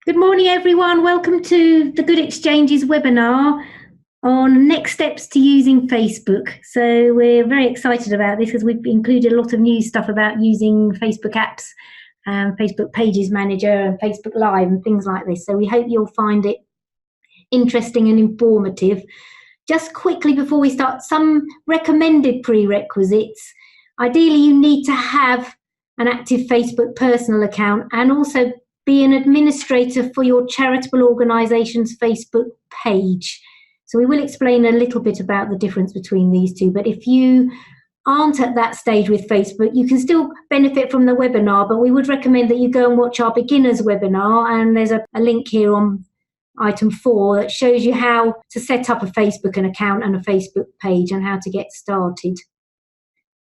Good morning, everyone. Welcome to the Good Exchanges webinar on next steps to using Facebook. So we're very excited about this because we've included a lot of new stuff about using Facebook apps and Facebook Pages Manager and Facebook Live and things like this. So we hope you'll find it interesting and informative. Just quickly before we start, some recommended prerequisites. Ideally, you need to have an active Facebook personal account and also be an administrator for your charitable organisation's Facebook page. So we will explain a little bit about the difference between these two, but if you aren't at that stage with Facebook, you can still benefit from the webinar, but we would recommend that you go and watch our beginners webinar, and there's a link here on item 4 that shows you how to set up a Facebook account and a Facebook page and how to get started.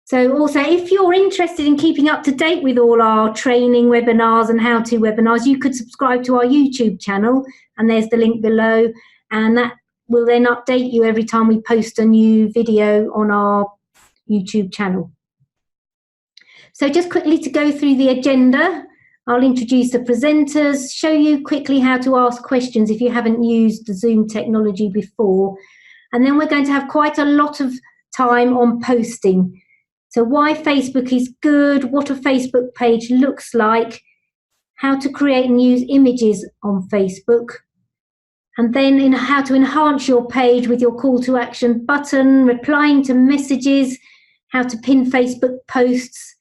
So also, if you're interested in keeping up to date with all our training webinars and how-to webinars, you could subscribe to our YouTube channel, and there's the link below, and that will then update you every time we post a new video on our YouTube channel. So just quickly to go through the agenda, I'll introduce the presenters, show you quickly how to ask questions if you haven't used the Zoom technology before, and then we're going to have quite a lot of time on posting. So why Facebook is good, what a Facebook page looks like, how to create and use images on Facebook, and then in how to enhance your page with your call to action button, replying to messages, how to pin Facebook posts,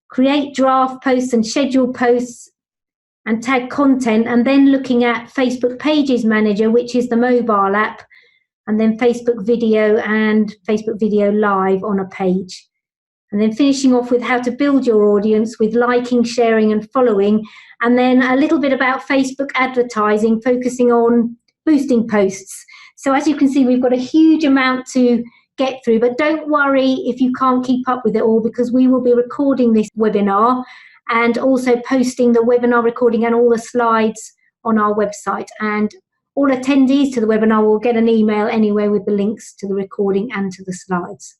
create draft posts and schedule posts, and tag content, and then looking at Facebook Pages Manager, which is the mobile app, and then Facebook Video and Facebook Video Live on a page. And then finishing off with how to build your audience with liking, sharing and following, and then a little bit about Facebook advertising, focusing on boosting posts. So as you can see, we've got a huge amount to get through, but don't worry if you can't keep up with it all, because we will be recording this webinar and also posting the webinar recording and all the slides on our website. And all attendees to the webinar will get an email anyway with the links to the recording and to the slides.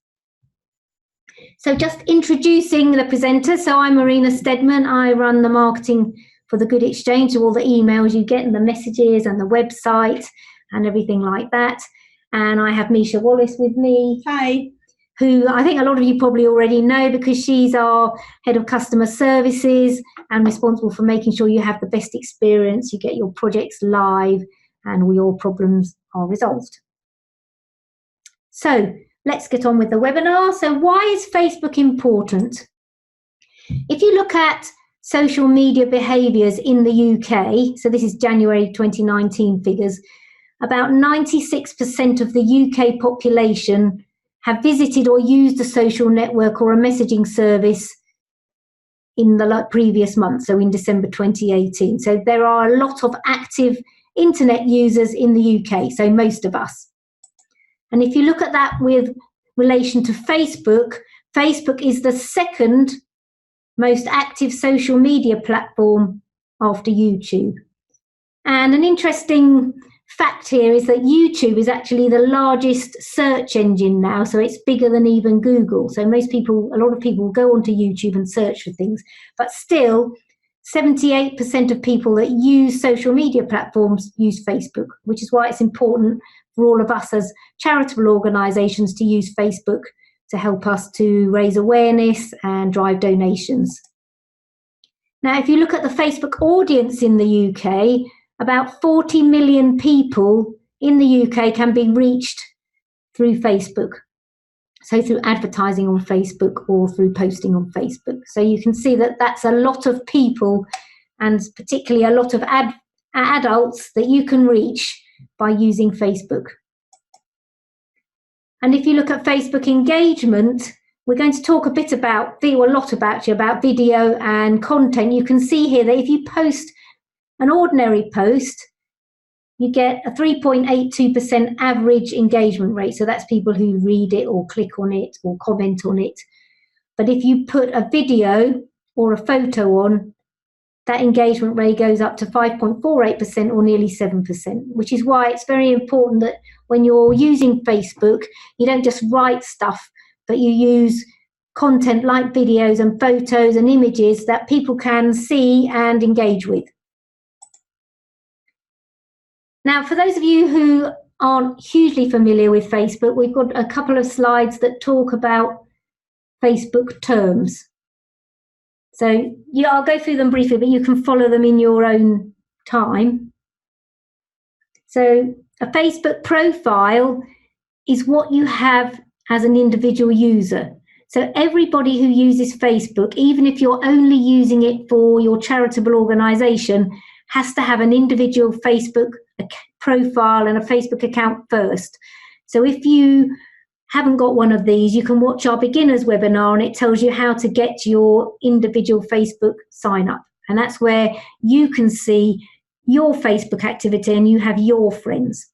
So just introducing the presenter. So I'm Marina Stedman. I run the marketing for the Good Exchange, so all the emails you get and the messages and the website and everything like that. And I have Misha Wallace with me. Hi. Who I think a lot of you probably already know, because she's our head of customer services and responsible for making sure you have the best experience, you get your projects live and all your problems are resolved. So let's get on with the webinar. So why is Facebook important? If you look at social media behaviours in the UK, so this is January 2019 figures, about 96% of the UK population have visited or used a social network or a messaging service in the previous month, so in December 2018. So there are a lot of active internet users in the UK, so most of us. And if you look at that with relation to Facebook, Facebook is the second most active social media platform after YouTube. And an interesting fact here is that YouTube is actually the largest search engine now, so it's bigger than even Google. So most people, a lot of people go onto YouTube and search for things, but still 78% of people that use social media platforms use Facebook, which is why it's important for all of us as charitable organisations to use Facebook to help us to raise awareness and drive donations. Now, if you look at the Facebook audience in the UK, about 40 million people in the UK can be reached through Facebook. So through advertising on Facebook or through posting on Facebook. So you can see that that's a lot of people, and particularly a lot of adults that you can reach by using Facebook. And if you look at Facebook engagement, we're going to talk a lot about video and content. You can see here that if you post an ordinary post, you get a 3.82% average engagement rate. So that's people who read it or click on it or comment on it. But if you put a video or a photo on, that engagement rate goes up to 5.48% or nearly 7%, which is why it's very important that when you're using Facebook, you don't just write stuff, but you use content like videos and photos and images that people can see and engage with. Now, for those of you who aren't hugely familiar with Facebook, we've got a couple of slides that talk about Facebook terms. So yeah, I'll go through them briefly, but you can follow them in your own time. So a Facebook profile is what you have as an individual user. So everybody who uses Facebook, even if you're only using it for your charitable organisation, has to have an individual Facebook profile and a Facebook account first. So if you haven't got one of these, you can watch our beginners webinar and it tells you how to get your individual Facebook sign up. And that's where you can see your Facebook activity and you have your friends.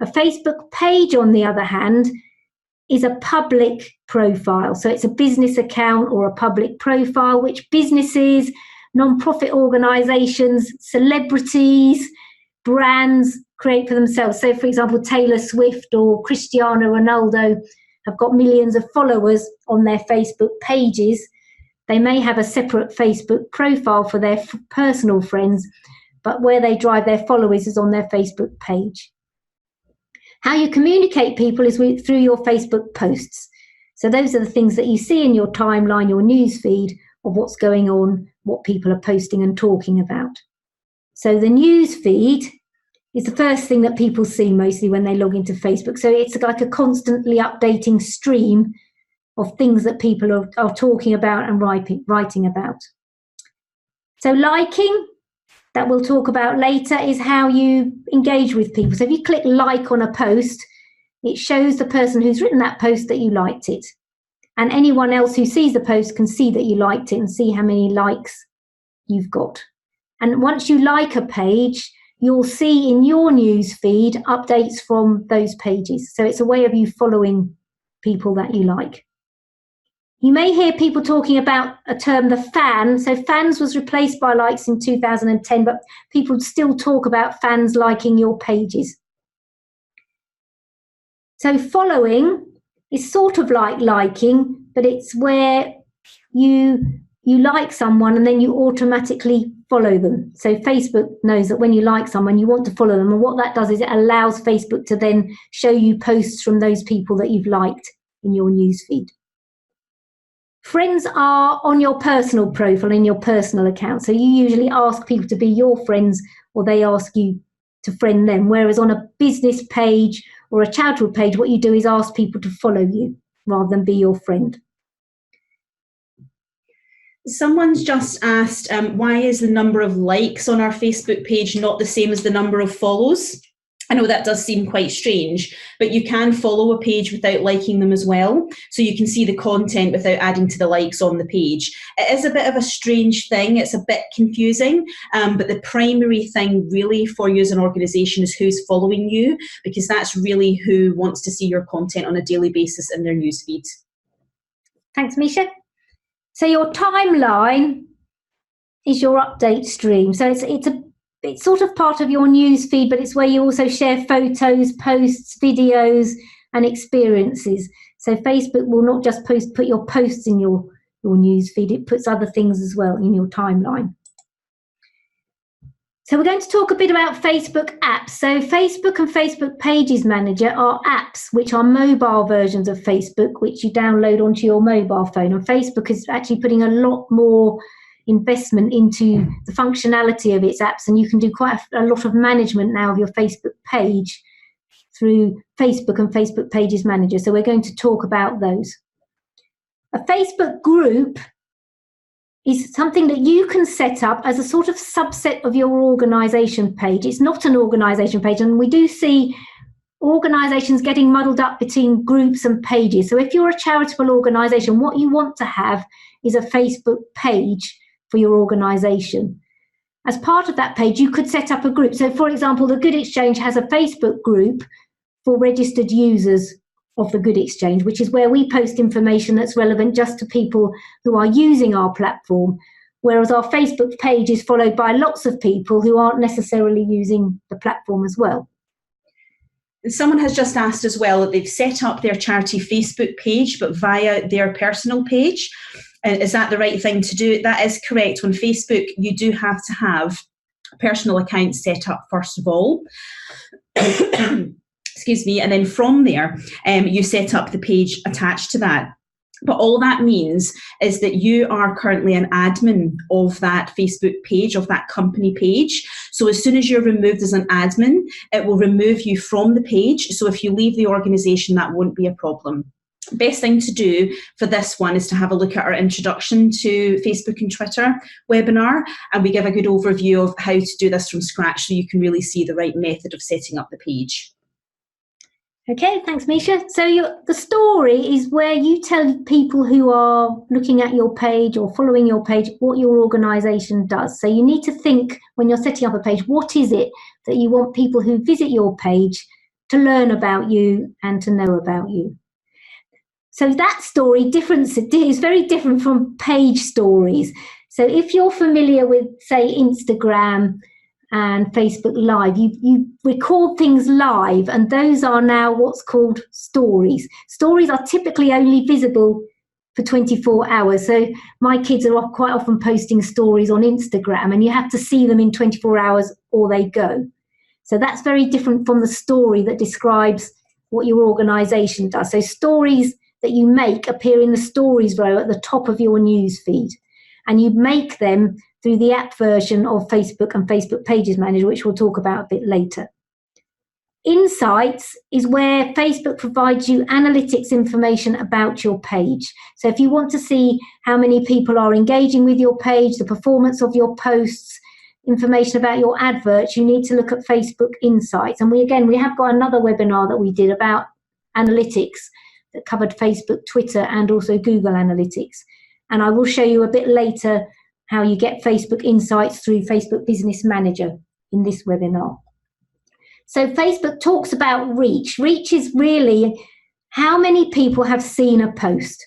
A Facebook page, on the other hand, is a public profile. So it's a business account or a public profile, which businesses, non-profit organisations, celebrities, brands create for themselves. So, for example, Taylor Swift or Cristiano Ronaldo have got millions of followers on their Facebook pages. They may have a separate Facebook profile for their personal friends, but where they drive their followers is on their Facebook page. How you communicate people is through your Facebook posts. So those are the things that you see in your timeline, your news feed of what's going on, what people are posting and talking about. So the news feed is the first thing that people see mostly when they log into Facebook. So it's like a constantly updating stream of things that people are talking about and writing about. So liking, that we'll talk about later, is how you engage with people. So if you click like on a post, it shows the person who's written that post that you liked it. And anyone else who sees the post can see that you liked it and see how many likes you've got. And once you like a page, you'll see in your news feed updates from those pages. So it's a way of you following people that you like. You may hear people talking about a term, the fan. So fans was replaced by likes in 2010, but people still talk about fans liking your pages. So following is sort of like liking, but it's where you like someone and then you automatically follow them. So Facebook knows that when you like someone, you want to follow them. And what that does is it allows Facebook to then show you posts from those people that you've liked in your newsfeed. Friends are on your personal profile, in your personal account. So you usually ask people to be your friends or they ask you to friend them. Whereas on a business page or a charitable page, what you do is ask people to follow you rather than be your friend. Someone's just asked, why is the number of likes on our Facebook page not the same as the number of follows? I know that does seem quite strange, but you can follow a page without liking them as well. So you can see the content without adding to the likes on the page. It is a bit of a strange thing. It's a bit confusing, but the primary thing really for you as an organisation is who's following you, because that's really who wants to see your content on a daily basis in their newsfeed. Thanks, Misha. So your timeline is your update stream. So it's sort of part of your news feed, but it's where you also share photos, posts, videos, and experiences. So Facebook will not just put your posts in your news feed, it puts other things as well in your timeline. So we're going to talk a bit about Facebook apps. So Facebook and Facebook Pages Manager are apps which are mobile versions of Facebook, which you download onto your mobile phone. And Facebook is actually putting a lot more investment into the functionality of its apps, and you can do quite a lot of management now of your Facebook page through Facebook and Facebook Pages Manager. So we're going to talk about those. A Facebook group is something that you can set up as a sort of subset of your organisation page. It's not an organisation page, and we do see organisations getting muddled up between groups and pages. So if you're a charitable organisation, what you want to have is a Facebook page for your organisation. As part of that page, you could set up a group. So, for example, the Good Exchange has a Facebook group for registered users of the Good Exchange, which is where we post information that's relevant just to people who are using our platform, whereas our Facebook page is followed by lots of people who aren't necessarily using the platform as well. Someone has just asked as well that they've set up their charity Facebook page, but via their personal page. Is that the right thing to do? That is correct. On Facebook, you do have to have personal account set up first of all. Excuse me. And then from there, you set up the page attached to that. But all that means is that you are currently an admin of that Facebook page, of that company page. So as soon as you're removed as an admin, it will remove you from the page. So if you leave the organisation, that won't be a problem. Best thing to do for this one is to have a look at our introduction to Facebook and Twitter webinar, and we give a good overview of how to do this from scratch so you can really see the right method of setting up the page. Okay, thanks, Misha. So the story is where you tell people who are looking at your page or following your page what your organisation does. So you need to think when you're setting up a page, what is it that you want people who visit your page to learn about you and to know about you? So that story is very different from page stories. So if you're familiar with, say, Instagram and Facebook Live, you record things live, and those are now what's called stories. Stories are typically only visible for 24 hours. So my kids are quite often posting stories on Instagram, and you have to see them in 24 hours or they go. So that's very different from the story that describes what your organisation does. So stories that you make appear in the stories row at the top of your news feed, and you make them through the app version of Facebook and Facebook Pages Manager, which we'll talk about a bit later. Insights is where Facebook provides you analytics information about your page. So if you want to see how many people are engaging with your page, the performance of your posts, information about your adverts, you need to look at Facebook Insights. And we have got another webinar that we did about analytics that covered Facebook, Twitter, and also Google Analytics. And I will show you a bit later how you get Facebook Insights through Facebook Business Manager in this webinar. So Facebook talks about reach. Reach is really how many people have seen a post,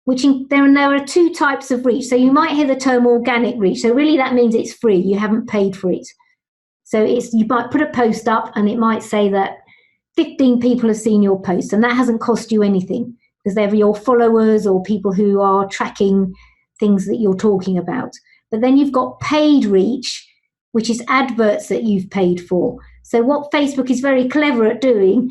there are two types of reach. So you might hear the term organic reach. So really that means it's free. You haven't paid for it. So you might put a post up and it might say that 15 people have seen your post, and that hasn't cost you anything because they're your followers or people who are tracking things that you're talking about. But then you've got paid reach, which is adverts that you've paid for. So what Facebook is very clever at doing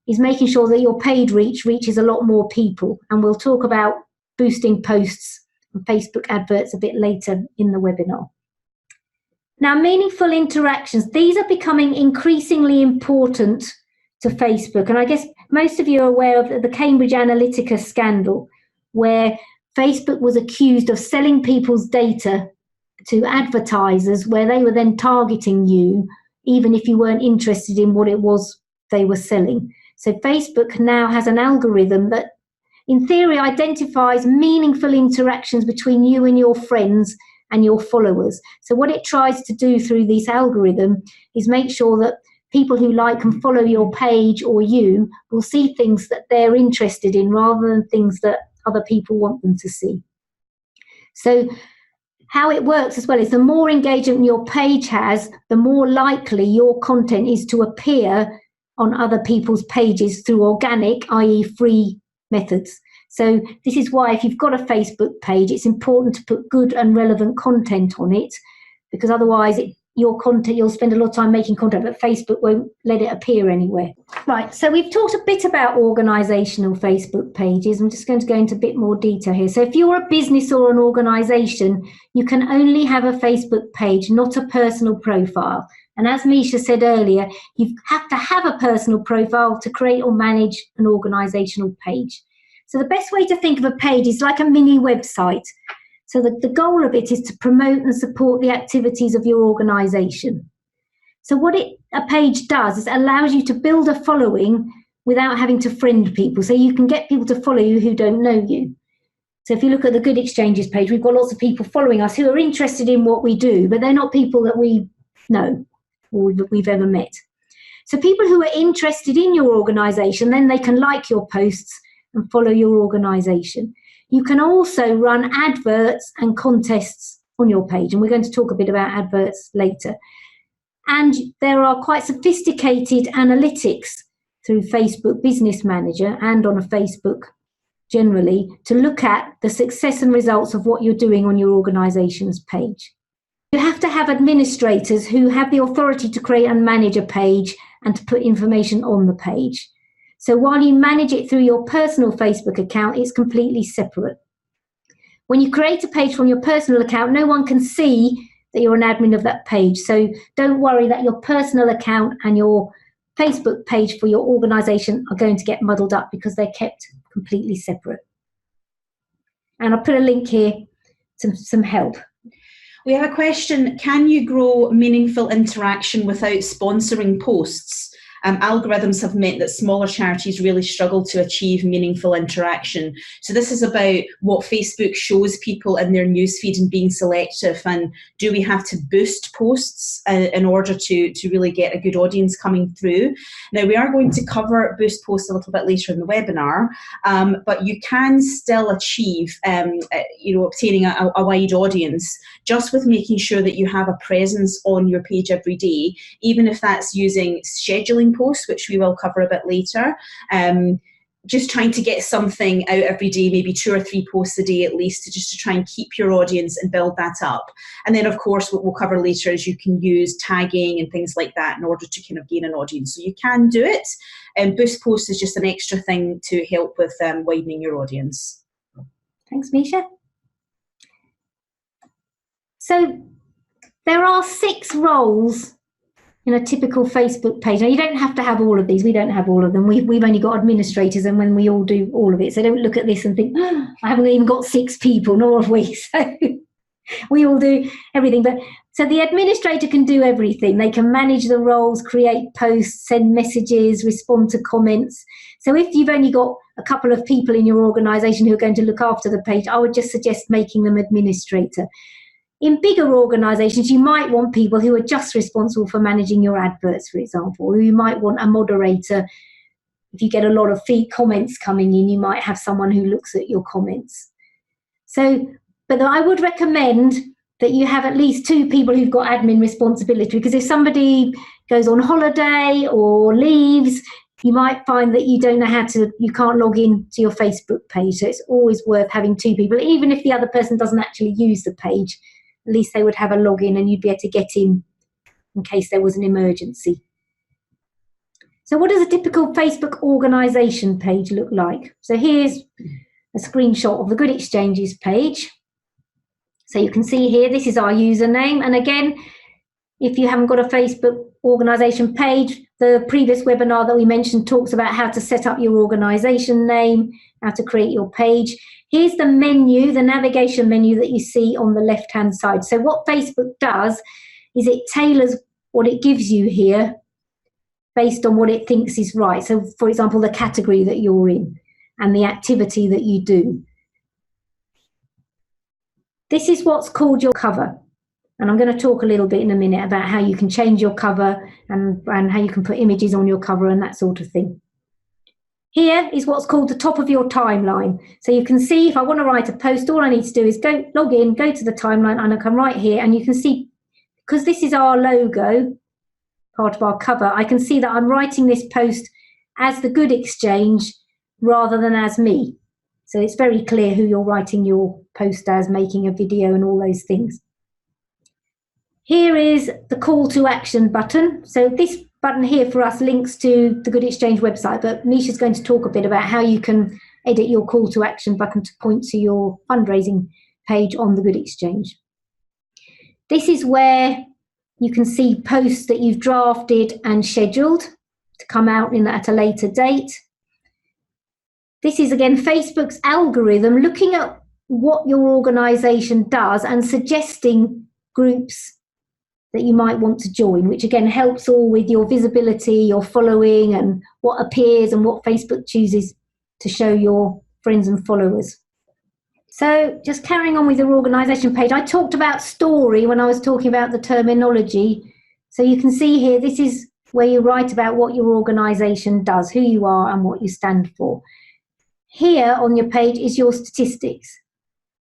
is making sure that your paid reach reaches a lot more people. And we'll talk about boosting posts and Facebook adverts a bit later in the webinar. Now, meaningful interactions, these are becoming increasingly important to Facebook. And I guess most of you are aware of the Cambridge Analytica scandal, where Facebook was accused of selling people's data to advertisers, where they were then targeting you, even if you weren't interested in what it was they were selling. So Facebook now has an algorithm that, in theory, identifies meaningful interactions between you and your friends and your followers. So what it tries to do through this algorithm is make sure that people who like and follow your page or you will see things that they're interested in rather than things that other people want them to see. So how it works as well is the more engagement your page has, the more likely your content is to appear on other people's pages through organic, i.e. free methods. So this is why if you've got a Facebook page, it's important to put good and relevant content on it, because otherwise your content, you'll spend a lot of time making content, but Facebook won't let it appear anywhere. Right, so we've talked a bit about organisational Facebook pages. I'm just going to go into a bit more detail here. So if you're a business or an organisation, you can only have a Facebook page, not a personal profile. And as Misha said earlier, you have to have a personal profile to create or manage an organisational page. So the best way to think of a page is like a mini website. So the goal of it is to promote and support the activities of your organisation. So what a page does is it allows you to build a following without having to friend people. So you can get people to follow you who don't know you. So if you look at the Good Exchanges page, we've got lots of people following us who are interested in what we do, but they're not people that we know or that we've ever met. So people who are interested in your organisation, then they can like your posts and follow your organisation. You can also run adverts and contests on your page, and we're going to talk a bit about adverts later. And there are quite sophisticated analytics through Facebook Business Manager and on a Facebook generally to look at the success and results of what you're doing on your organisation's page. You have to have administrators who have the authority to create and manage a page and to put information on the page. So while you manage it through your personal Facebook account, it's completely separate. When you create a page from your personal account, no one can see that you're an admin of that page. So don't worry that your personal account and your Facebook page for your organisation are going to get muddled up, because they're kept completely separate. And I'll put a link here to some help. We have a question: can you grow meaningful interaction without sponsoring posts? Algorithms have meant that smaller charities really struggle to achieve meaningful interaction. So this is about what Facebook shows people in their newsfeed and being selective, and do we have to boost posts in order to really get a good audience coming through? Now, we are going to cover boost posts a little bit later in the webinar, but you can still achieve obtaining a wide audience just with making sure that you have a presence on your page every day, even if that's using scheduling posts, which we will cover a bit later. Just trying to get something out every day, maybe 2 or 3 posts a day at least, to try and keep your audience and build that up. And then, of course, what we'll cover later is you can use tagging and things like that in order to kind of gain an audience. So you can do it. And boost posts is just an extra thing to help with widening your audience. Thanks, Misha. So there are 6 roles in a typical Facebook page. Now, you don't have to have all of these. We don't have all of them. We've only got administrators, and when we all do all of it. So don't look at this and think, oh, I haven't even got 6 people, nor have we. So we all do everything. But so the administrator can do everything. They can manage the roles, create posts, send messages, respond to comments. So if you've only got a couple of people in your organisation who are going to look after the page, I would just suggest making them administrator. In bigger organisations, you might want people who are just responsible for managing your adverts, for example, or you might want a moderator. If you get a lot of comments coming in, you might have someone who looks at your comments. So, but I would recommend that you have at least 2 people who've got admin responsibility, because if somebody goes on holiday or leaves, you might find that you don't know you can't log in to your Facebook page. So it's always worth having 2 people, even if the other person doesn't actually use the page. At least they would have a login and you'd be able to get in case there was an emergency. So what does a typical Facebook organisation page look like? So here's a screenshot of the Good Exchanges page. So you can see here, this is our username. And again, if you haven't got a Facebook organisation page, the previous webinar that we mentioned talks about how to set up your organisation name, how to create your page. Here's the menu, the navigation menu that you see on the left-hand side. So what Facebook does is it tailors what it gives you here based on what it thinks is right. So, for example, the category that you're in and the activity that you do. This is what's called your cover. And I'm going to talk a little bit in a minute about how you can change your cover and how you can put images on your cover and that sort of thing. Here is what's called the top of your timeline. So you can see if I want to write a post, all I need to do is log in, go to the timeline, and I come right here, and you can see, because this is our logo, part of our cover, I can see that I'm writing this post as the Good Exchange rather than as me. So it's very clear who you're writing your post as, making a video and all those things. Here is the call to action button. So this button here for us links to the Good Exchange website, but Misha's going to talk a bit about how you can edit your call to action button to point to your fundraising page on the Good Exchange. This is where you can see posts that you've drafted and scheduled to come out at a later date. This is, again, Facebook's algorithm looking at what your organisation does and suggesting groups that you might want to join, which again helps all with your visibility, your following, and what appears and what Facebook chooses to show your friends and followers. So just carrying on with your organisation page, I talked about story when I was talking about the terminology. So you can see here, this is where you write about what your organisation does, who you are and what you stand for. Here on your page is your statistics.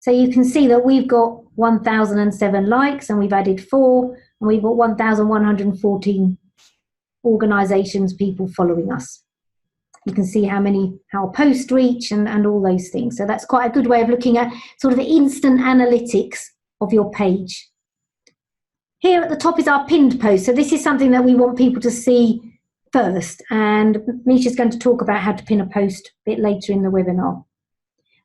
So you can see that we've got 1,007 likes and we've added 4, and we've got 1,114 organisations, people following us. You can see how post reach and all those things. So that's quite a good way of looking at sort of the instant analytics of your page. Here at the top is our pinned post. So this is something that we want people to see first. And Misha's going to talk about how to pin a post a bit later in the webinar.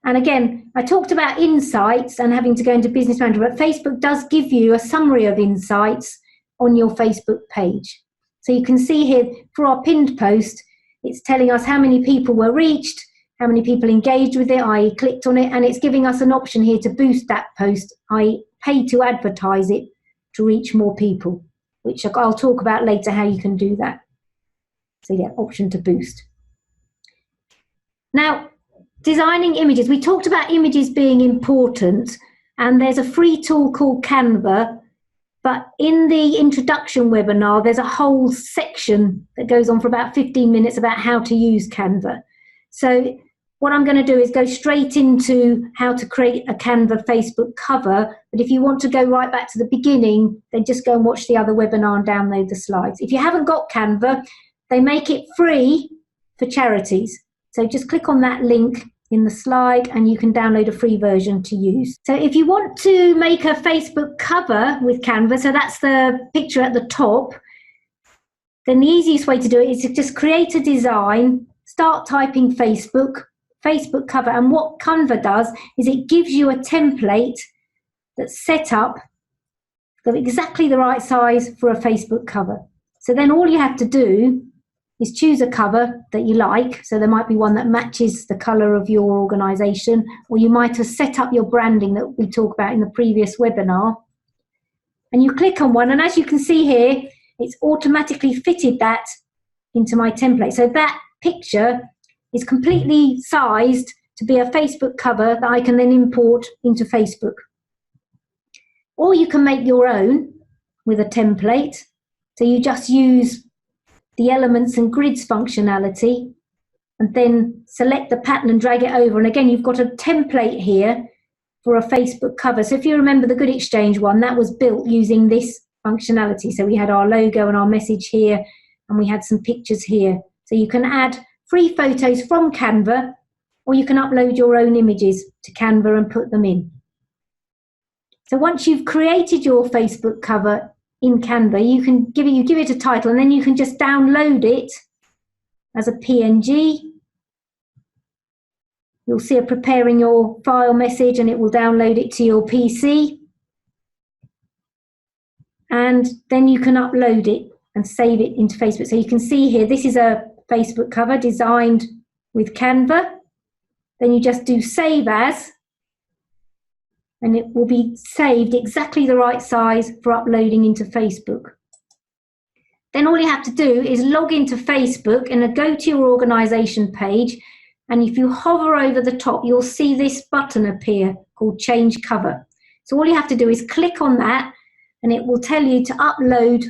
And again, I talked about insights and having to go into Business Manager, but Facebook does give you a summary of insights on your Facebook page. So you can see here for our pinned post, it's telling us how many people were reached, how many people engaged with it, i.e. clicked on it, and it's giving us an option here to boost that post, i.e. pay to advertise it to reach more people, which I'll talk about later how you can do that. So yeah, option to boost. Now, designing images. We talked about images being important, and there's a free tool called Canva, but in the introduction webinar, there's a whole section that goes on for about 15 minutes about how to use Canva. So what I'm going to do is go straight into how to create a Canva Facebook cover, but if you want to go right back to the beginning, then just go and watch the other webinar and download the slides. If you haven't got Canva, they make it free for charities. So just click on that link in the slide and you can download a free version to use. So if you want to make a Facebook cover with Canva, so that's the picture at the top, then the easiest way to do it is to just create a design, start typing Facebook cover, and what Canva does is it gives you a template that's set up of exactly the right size for a Facebook cover. So then all you have to do is choose a cover that you like. So there might be one that matches the colour of your organisation, or you might have set up your branding that we talked about in the previous webinar. And you click on one, and as you can see here, it's automatically fitted that into my template. So that picture is completely sized to be a Facebook cover that I can then import into Facebook. Or you can make your own with a template. So you just use the elements and grids functionality and then select the pattern and drag it over. And again, you've got a template here for a Facebook cover. So if you remember the Good Exchange one, that was built using this functionality. So we had our logo and our message here, and we had some pictures here. So you can add free photos from Canva, or you can upload your own images to Canva and put them in. So once you've created your Facebook cover in Canva, you can give it a title, and then you can just download it as a PNG. You'll see it preparing your file message, and it will download it to your PC. And then you can upload it and save it into Facebook. So you can see here, this is a Facebook cover designed with Canva. Then you just do save as, and it will be saved exactly the right size for uploading into Facebook. Then all you have to do is log into Facebook and go to your organisation page, and if you hover over the top, you'll see this button appear called Change Cover. So all you have to do is click on that, and it will tell you to upload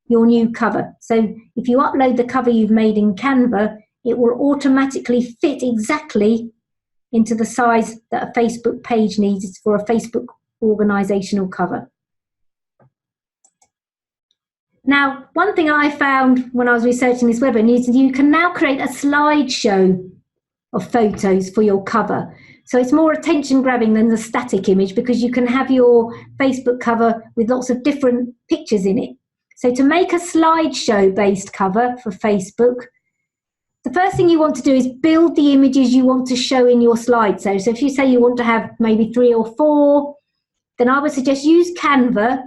your new cover. So if you upload the cover you've made in Canva, it will automatically fit exactly into the size that a Facebook page needs for a Facebook organisational cover. Now, one thing I found when I was researching this webinar is you can now create a slideshow of photos for your cover. So it's more attention grabbing than the static image, because you can have your Facebook cover with lots of different pictures in it. So to make a slideshow-based cover for Facebook, the first thing you want to do is build the images you want to show in your slideshow. So if you say you want to have maybe 3 or 4, then I would suggest use Canva.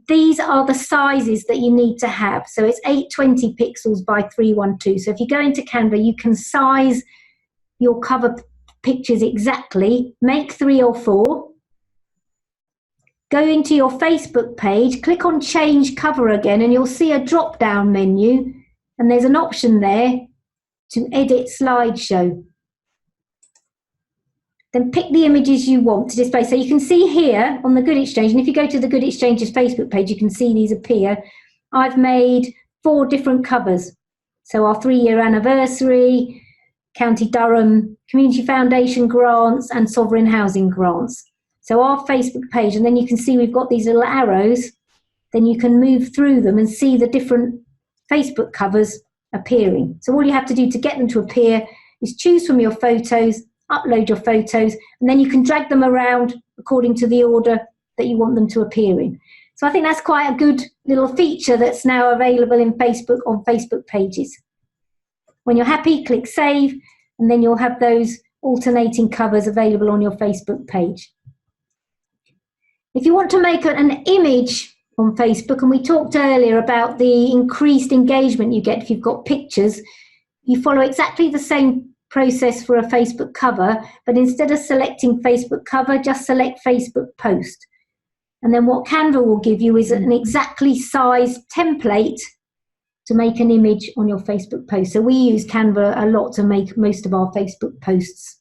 These are the sizes that you need to have. So it's 820 pixels by 312. So if you go into Canva, you can size your cover pictures exactly, make 3 or 4. Go into your Facebook page, click on Change Cover again, and you'll see a drop-down menu, and there's an option there to edit slideshow. Then pick the images you want to display. So you can see here on the Good Exchange, and if you go to the Good Exchange's Facebook page, you can see these appear. I've made 4 different covers. So our 3-year anniversary, County Durham Community Foundation grants, and Sovereign Housing grants. So our Facebook page, and then you can see we've got these little arrows, then you can move through them and see the different Facebook covers appearing. So all you have to do to get them to appear is choose from your photos, upload your photos, and then you can drag them around according to the order that you want them to appear in. So I think that's quite a good little feature that's now available in Facebook on Facebook pages. When you're happy, click save, and then you'll have those alternating covers available on your Facebook page. If you want to make an image on Facebook, and we talked earlier about the increased engagement you get if you've got pictures, you follow exactly the same process for a Facebook cover, but instead of selecting Facebook cover, just select Facebook post. And then what Canva will give you is an exactly sized template to make an image on your Facebook post. So we use Canva a lot to make most of our Facebook posts.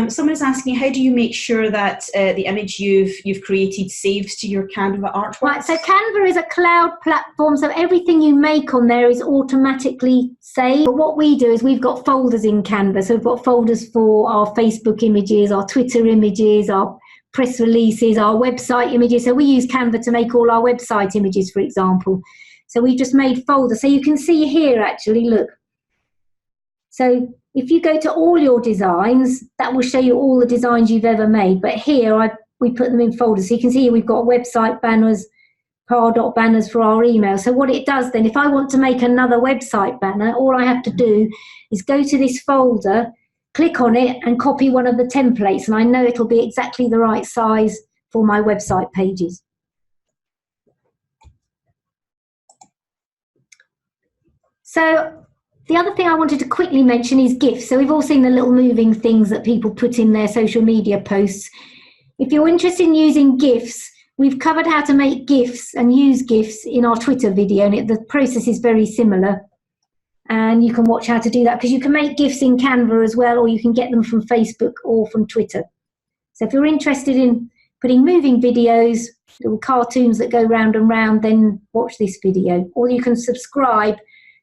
Someone is asking, how do you make sure that the image you've created saves to your Canva artwork? Right, so Canva is a cloud platform, so everything you make on there is automatically saved. But what we do is we've got folders in Canva. So we've got folders for our Facebook images, our Twitter images, our press releases, our website images. So we use Canva to make all our website images, for example. So we've just made folders. So you can see here, actually, look. So if you go to all your designs, that will show you all the designs you've ever made. But here, we put them in folders. So you can see here we've got website banners, Pardot banners for our email. So what it does then, if I want to make another website banner, all I have to do is go to this folder, click on it, and copy one of the templates. And I know it'll be exactly the right size for my website pages. So the other thing I wanted to quickly mention is GIFs. So we've all seen the little moving things that people put in their social media posts. If you're interested in using GIFs, we've covered how to make GIFs and use GIFs in our Twitter video, and the process is very similar. And you can watch how to do that, because you can make GIFs in Canva as well, or you can get them from Facebook or from Twitter. So if you're interested in putting moving videos, little cartoons that go round and round, then watch this video. Or you can subscribe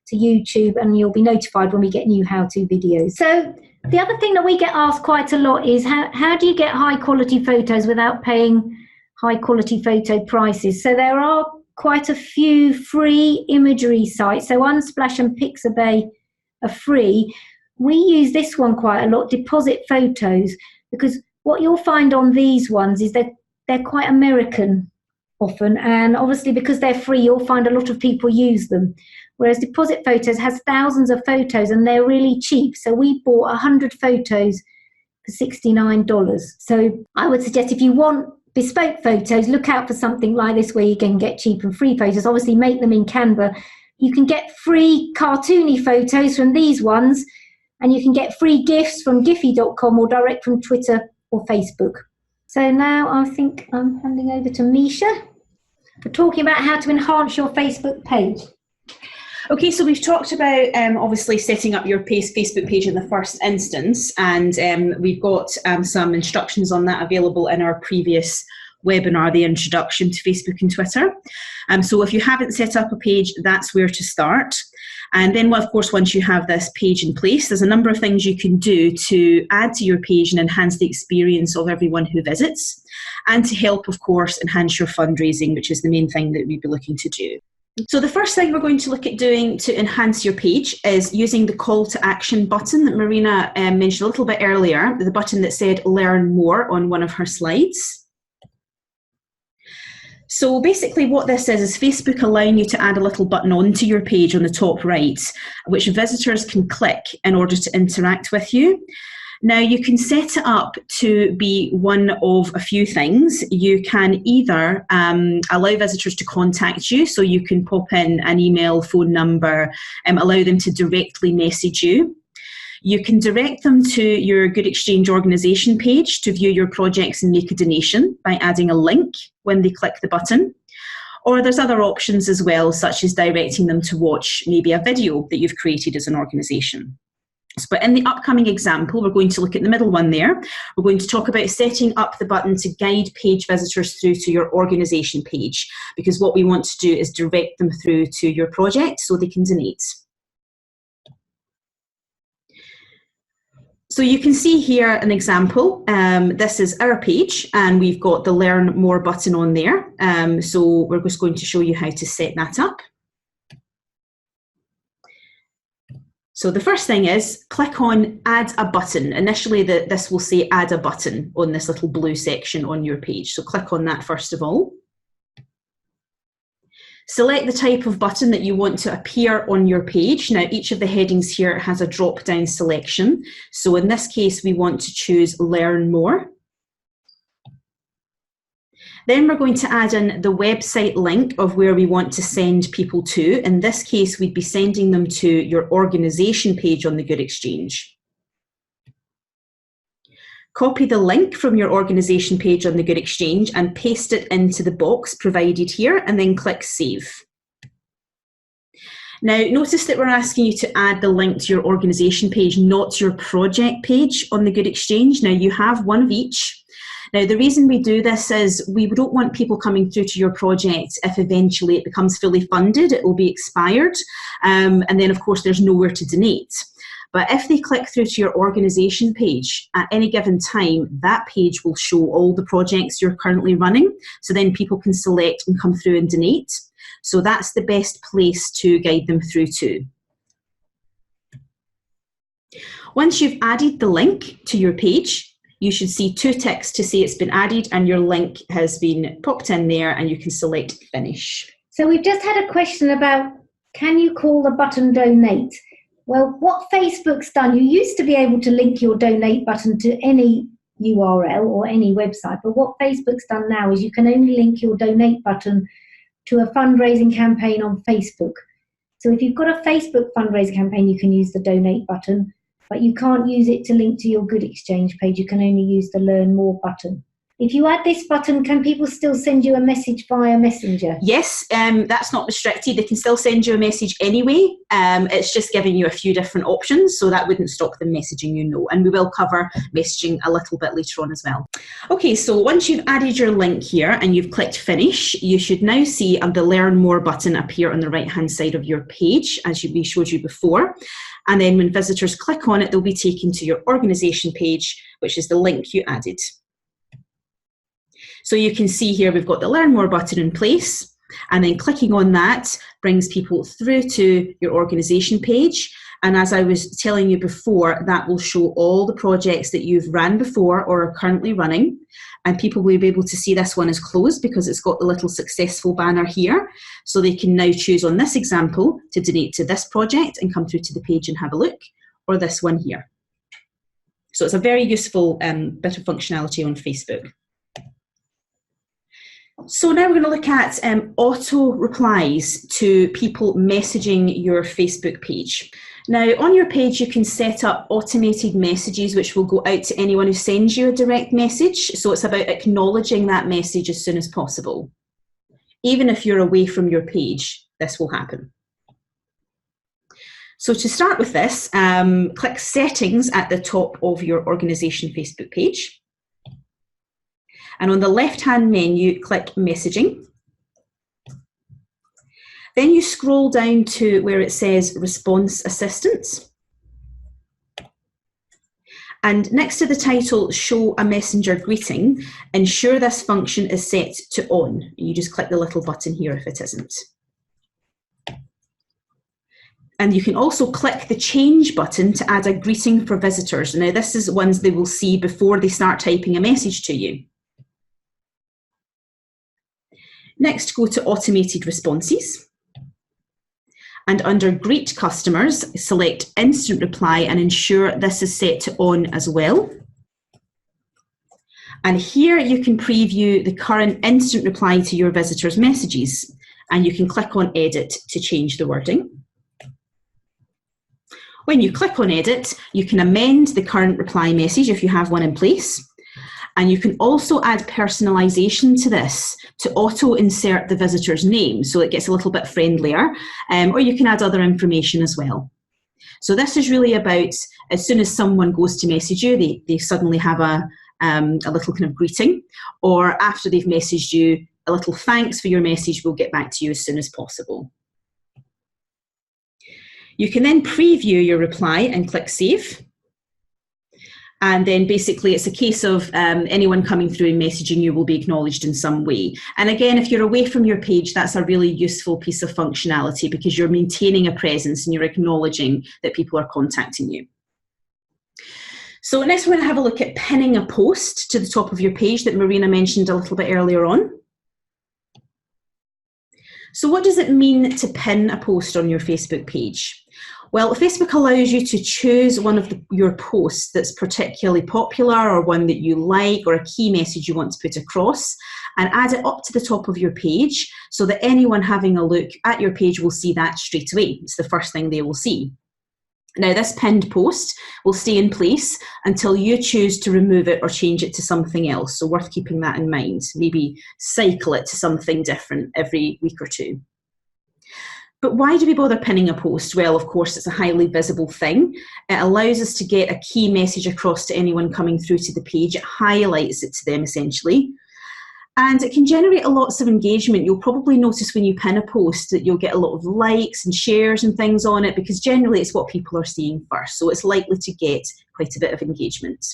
to YouTube and you'll be notified when we get new how-to videos. So the other thing that we get asked quite a lot is how do you get high quality photos without paying high quality photo prices? So there are quite a few free imagery sites. So Unsplash and Pixabay are free. We use this one quite a lot, Deposit Photos, because what you'll find on these ones is that they're quite American often, and obviously because they're free, you'll find a lot of people use them. Whereas Deposit Photos has thousands of photos and they're really cheap. So we bought 100 photos for $69. So I would suggest if you want bespoke photos, look out for something like this where you can get cheap and free photos. Obviously make them in Canva. You can get free cartoony photos from these ones, and you can get free GIFs from Giphy.com or direct from Twitter or Facebook. So now I think I'm handing over to Misha for talking about how to enhance your Facebook page. Okay, so we've talked about obviously setting up your Facebook page in the first instance, and we've got some instructions on that available in our previous webinar, the introduction to Facebook and Twitter. So if you haven't set up a page, that's where to start. And then, of course, once you have this page in place, there's a number of things you can do to add to your page and enhance the experience of everyone who visits, and to help, of course, enhance your fundraising, which is the main thing that we'd be looking to do. So the first thing we're going to look at doing to enhance your page is using the call to action button that Marina mentioned a little bit earlier, the button that said learn more on one of her slides. So basically what this is Facebook allowing you to add a little button onto your page on the top right, which visitors can click in order to interact with you. Now, you can set it up to be one of a few things. You can either allow visitors to contact you, so you can pop in an email, phone number, allow them to directly message you. You can direct them to your Good Exchange organisation page to view your projects and make a donation by adding a link when they click the button. Or there's other options as well, such as directing them to watch maybe a video that you've created as an organisation. But in the upcoming example, we're going to look at the middle one there. We're going to talk about setting up the button to guide page visitors through to your organisation page, because what we want to do is direct them through to your project so they can donate. So you can see here an example. This is our page, and we've got the Learn More button on there. So we're just going to show you how to set that up. So the first thing is click on Add a Button. Initially, this will say Add a Button on this little blue section on your page. So click on that first of all. Select the type of button that you want to appear on your page. Now, each of the headings here has a drop-down selection. So in this case, we want to choose Learn More. Then we're going to add in the website link of where we want to send people to. In this case, we'd be sending them to your organisation page on the Good Exchange. Copy the link from your organisation page on the Good Exchange and paste it into the box provided here, and then click Save. Now, notice that we're asking you to add the link to your organisation page, not your project page on the Good Exchange. Now, you have one of each. Now, the reason we do this is we don't want people coming through to your project if eventually it becomes fully funded, it will be expired, and then, of course, there's nowhere to donate. But if they click through to your organisation page at any given time, that page will show all the projects you're currently running. So then people can select and come through and donate. So that's the best place to guide them through to. Once you've added the link to your page, you should see 2 ticks to say it's been added and your link has been popped in there, and you can select Finish. So we've just had a question about, can you call the button Donate? Well, what Facebook's done, you used to be able to link your donate button to any URL or any website, but what Facebook's done now is you can only link your donate button to a fundraising campaign on Facebook. So if you've got a Facebook fundraising campaign, you can use the donate button, but you can't use it to link to your Good Exchange page. You can only use the Learn More button. If you add this button, can people still send you a message via Messenger? Yes, that's not restricted. They can still send you a message anyway. It's just giving you a few different options, so that wouldn't stop them messaging you, no. And we will cover messaging a little bit later on as well. Okay, so once you've added your link here and you've clicked Finish, you should now see the Learn More button appear on the right-hand side of your page, as we showed you before. And then when visitors click on it, they'll be taken to your organisation page, which is the link you added. So you can see here we've got the Learn More button in place, and then clicking on that brings people through to your organisation page. And as I was telling you before, that will show all the projects that you've ran before or are currently running, and people will be able to see this one is closed because it's got the little successful banner here. So they can now choose on this example to donate to this project and come through to the page and have a look, or this one here. So it's a very useful bit of functionality on Facebook. So now we're going to look at auto replies to people messaging your Facebook page. Now on your page you can set up automated messages which will go out to anyone who sends you a direct message. So it's about acknowledging that message as soon as possible. Even if you're away from your page, this will happen. So to start with this, click Settings at the top of your organisation Facebook page. And on the left-hand menu, click Messaging. Then you scroll down to where it says Response Assistance. And next to the title, Show a Messenger Greeting, ensure this function is set to On. You just click the little button here if it isn't. And you can also click the Change button to add a greeting for visitors. Now this is ones they will see before they start typing a message to you. Next, go to Automated Responses. And under Greet Customers, select Instant Reply and ensure this is set to On as well. And here you can preview the current instant reply to your visitors' messages. And you can click on Edit to change the wording. When you click on Edit, you can amend the current reply message if you have one in place. And you can also add personalisation to this to auto-insert the visitor's name so it gets a little bit friendlier, or you can add other information as well. So this is really about as soon as someone goes to message you, they suddenly have a little kind of greeting, or after they've messaged you, a little thanks for your message, we'll get back to you as soon as possible. You can then preview your reply and click Save. And then basically it's a case of anyone coming through and messaging you will be acknowledged in some way. And again, if you're away from your page, that's a really useful piece of functionality because you're maintaining a presence and you're acknowledging that people are contacting you. So next we're going to have a look at pinning a post to the top of your page that Marina mentioned a little bit earlier on. So what does it mean to pin a post on your Facebook page? Well, Facebook allows you to choose one of your posts that's particularly popular, or one that you like, or a key message you want to put across, and add it up to the top of your page so that anyone having a look at your page will see that straight away. It's the first thing they will see. Now, this pinned post will stay in place until you choose to remove it or change it to something else. So worth keeping that in mind. Maybe cycle it to something different every week or two. But why do we bother pinning a post? Well, of course, it's a highly visible thing. It allows us to get a key message across to anyone coming through to the page. It highlights it to them, essentially. And it can generate lots of engagement. You'll probably notice when you pin a post that you'll get a lot of likes and shares and things on it, because generally it's what people are seeing first. So it's likely to get quite a bit of engagement.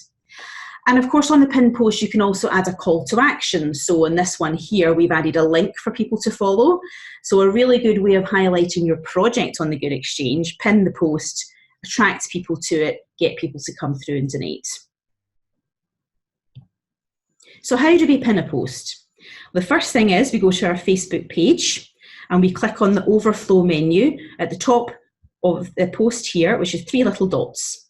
And of course, on the pin post, you can also add a call to action. So in this one here, we've added a link for people to follow. So a really good way of highlighting your project on the Good Exchange: pin the post, attract people to it, get people to come through and donate. So how do we pin a post? The first thing is we go to our Facebook page and we click on the overflow menu at the top of the post here, which is 3 little dots.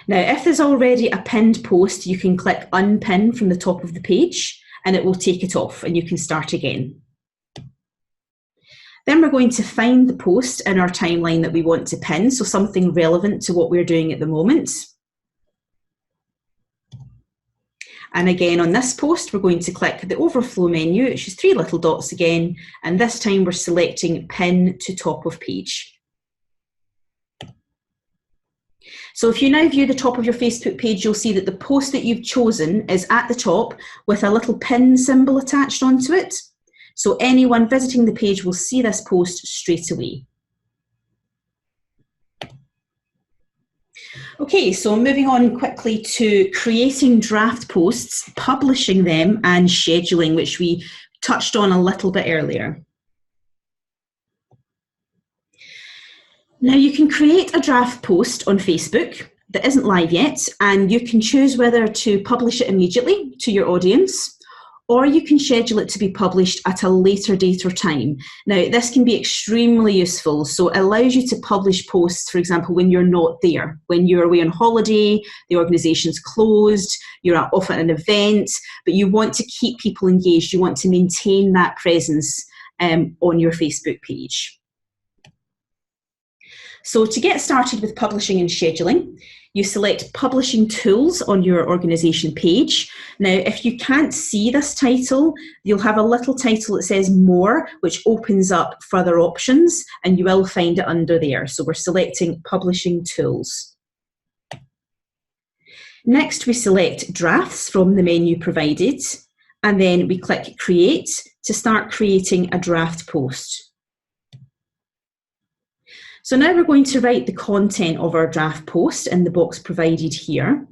Now, if there's already a pinned post, you can click unpin from the top of the page and it will take it off and you can start again. Then we're going to find the post in our timeline that we want to pin, so something relevant to what we're doing at the moment. And again, on this post, we're going to click the overflow menu, which is 3 little dots again, and this time we're selecting pin to top of page. So if you now view the top of your Facebook page, you'll see that the post that you've chosen is at the top with a little pin symbol attached onto it. So anyone visiting the page will see this post straight away. Okay, so moving on quickly to creating draft posts, publishing them, and scheduling, which we touched on a little bit earlier. Now, you can create a draft post on Facebook that isn't live yet, and you can choose whether to publish it immediately to your audience, or you can schedule it to be published at a later date or time. Now, this can be extremely useful. So it allows you to publish posts, for example, when you're not there, when you're away on holiday, the organisation's closed, you're off at an event, but you want to keep people engaged. You want to maintain that presence on your Facebook page. So to get started with publishing and scheduling, you select Publishing Tools on your organisation page. Now, if you can't see this title, you'll have a little title that says More, which opens up further options, and you will find it under there. So we're selecting Publishing Tools. Next, we select Drafts from the menu provided, and then we click Create to start creating a draft post. So now we're going to write the content of our draft post in the box provided here.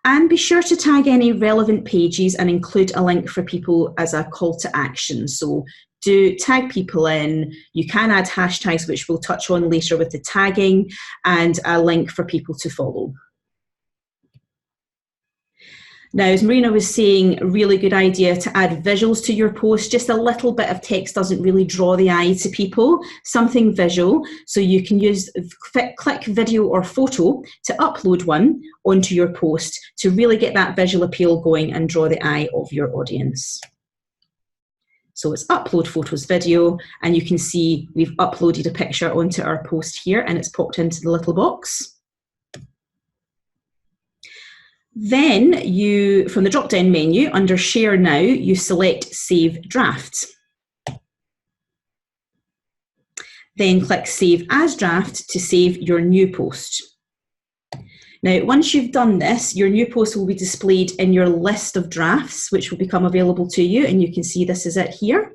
And be sure to tag any relevant pages and include a link for people as a call to action. So do tag people in. You can add hashtags, which we'll touch on later with the tagging, and a link for people to follow. Now, as Marina was saying, a really good idea to add visuals to your post. Just a little bit of text doesn't really draw the eye to people. Something visual, so you can use click video or photo to upload one onto your post to really get that visual appeal going and draw the eye of your audience. So it's upload photos video, and you can see we've uploaded a picture onto our post here and it's popped into the little box. Then you, from the drop-down menu, under Share Now, you select Save Draft. Then click Save as Draft to save your new post. Now, once you've done this, your new post will be displayed in your list of drafts, which will become available to you, and you can see this is it here.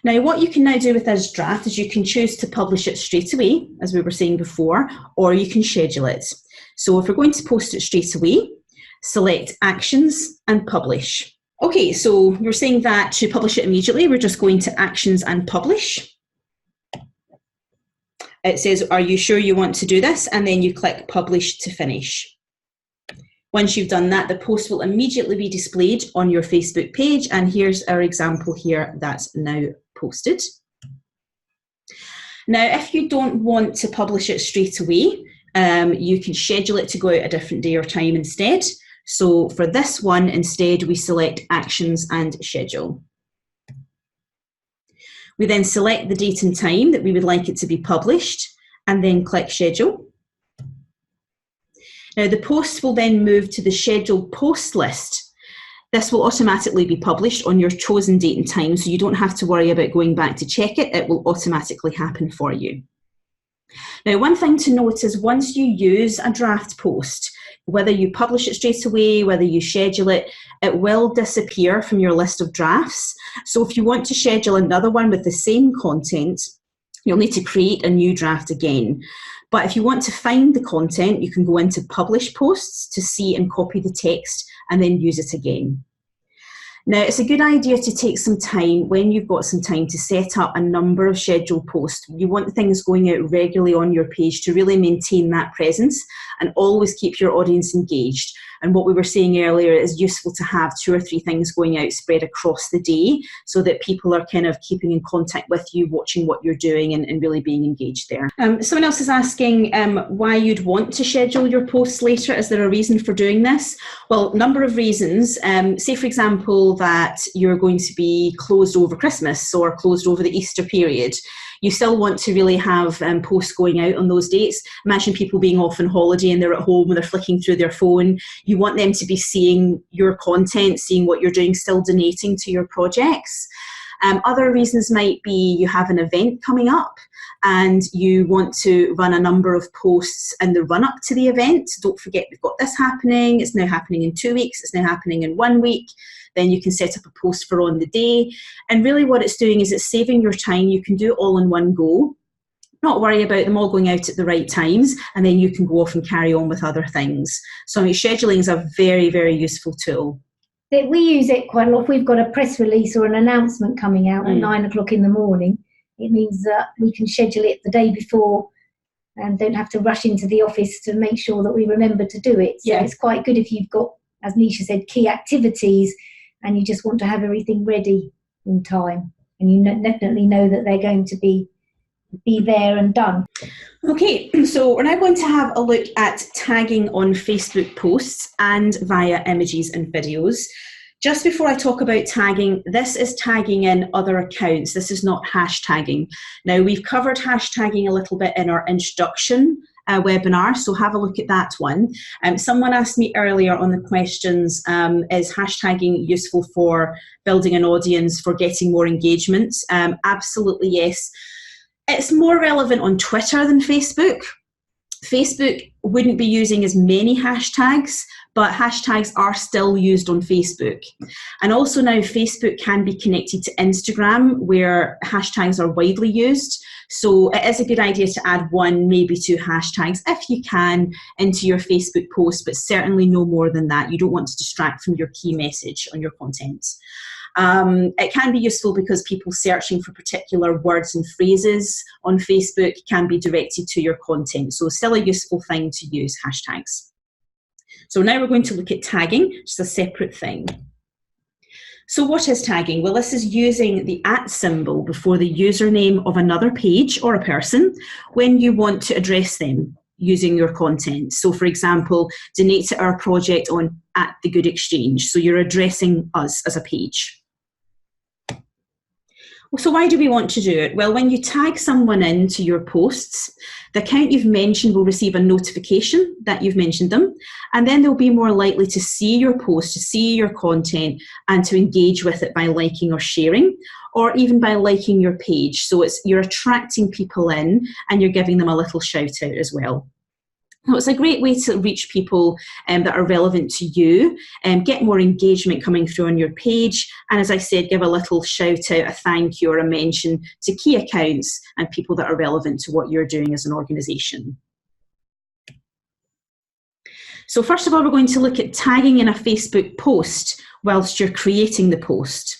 Now, what you can now do with this draft is you can choose to publish it straight away, as we were saying before, or you can schedule it. So if we're going to post it straight away, select Actions and Publish. Okay, so you're saying that to publish it immediately, we're just going to Actions and Publish. It says, are you sure you want to do this? And then you click Publish to finish. Once you've done that, the post will immediately be displayed on your Facebook page. And here's our example here that's now posted. Now, if you don't want to publish it straight away, you can schedule it to go out a different day or time instead. So for this one, instead, we select Actions and Schedule. We then select the date and time that we would like it to be published, and then click Schedule. Now, the post will then move to the scheduled post list. This will automatically be published on your chosen date and time, so you don't have to worry about going back to check it. It will automatically happen for you. Now, one thing to note is once you use a draft post, whether you publish it straight away, whether you schedule it, it will disappear from your list of drafts. So if you want to schedule another one with the same content, you'll need to create a new draft again. But if you want to find the content, you can go into Publish Posts to see and copy the text and then use it again. Now, it's a good idea to take some time, when you've got some time, to set up a number of scheduled posts. You want things going out regularly on your page to really maintain that presence and always keep your audience engaged. And what we were saying earlier, is useful to have 2 or 3 things going out spread across the day so that people are kind of keeping in contact with you, watching what you're doing and really being engaged there. Someone else is asking why you'd want to schedule your posts later. Is there a reason for doing this? Well, number of reasons. Say, for example, that you're going to be closed over Christmas or closed over the Easter period. You still want to really have posts going out on those dates. Imagine people being off on holiday and they're at home and they're flicking through their phone. You want them to be seeing your content, seeing what you're doing, still donating to your projects. Other reasons might be you have an event coming up and you want to run a number of posts in the run up to the event. Don't forget, we've got this happening. It's now happening in 2 weeks. It's now happening in 1 week. Then you can set up a post for on the day. And really what it's doing is it's saving your time. You can do it all in one go. Not worry about them all going out at the right times, and then you can go off and carry on with other things. So scheduling is a very, very useful tool. We use it quite a lot. If we've got a press release or an announcement coming out at 9 o'clock in the morning, it means that we can schedule it the day before and don't have to rush into the office to make sure that we remember to do it. So it's quite good if you've got, as Nisha said, key activities and you just want to have everything ready in time. And you definitely know that they're going to be there and done. Okay, so we're now going to have a look at tagging on Facebook posts and via images and videos. Just before I talk about tagging, this is tagging in other accounts. This is not hashtagging. Now, we've covered hashtagging a little bit in our introduction webinar, so have a look at that one. Someone asked me earlier on the questions, is hashtagging useful for building an audience, for getting more engagement? Absolutely yes. It's more relevant on Twitter than Facebook. Facebook wouldn't be using as many hashtags, but hashtags are still used on Facebook. And also now Facebook can be connected to Instagram, where hashtags are widely used. So it is a good idea to add 1, maybe 2 hashtags if you can into your Facebook post, but certainly no more than that. You don't want to distract from your key message on your content. It can be useful because people searching for particular words and phrases on Facebook can be directed to your content. So still a useful thing to use hashtags. So now we're going to look at tagging, which is a separate thing. So what is tagging? Well, this is using the @ symbol before the username of another page or a person when you want to address them using your content. So for example, donate to our project on @thegoodexchange. So you're addressing us as a page. So why do we want to do it? Well, when you tag someone into your posts, the account you've mentioned will receive a notification that you've mentioned them, and then they'll be more likely to see your post, to see your content, and to engage with it by liking or sharing, or even by liking your page. So you're attracting people in and you're giving them a little shout out as well. So it's a great way to reach people that are relevant to you and get more engagement coming through on your page. And as I said, give a little shout out, a thank you or a mention to key accounts and people that are relevant to what you're doing as an organisation. So first of all, we're going to look at tagging in a Facebook post whilst you're creating the post.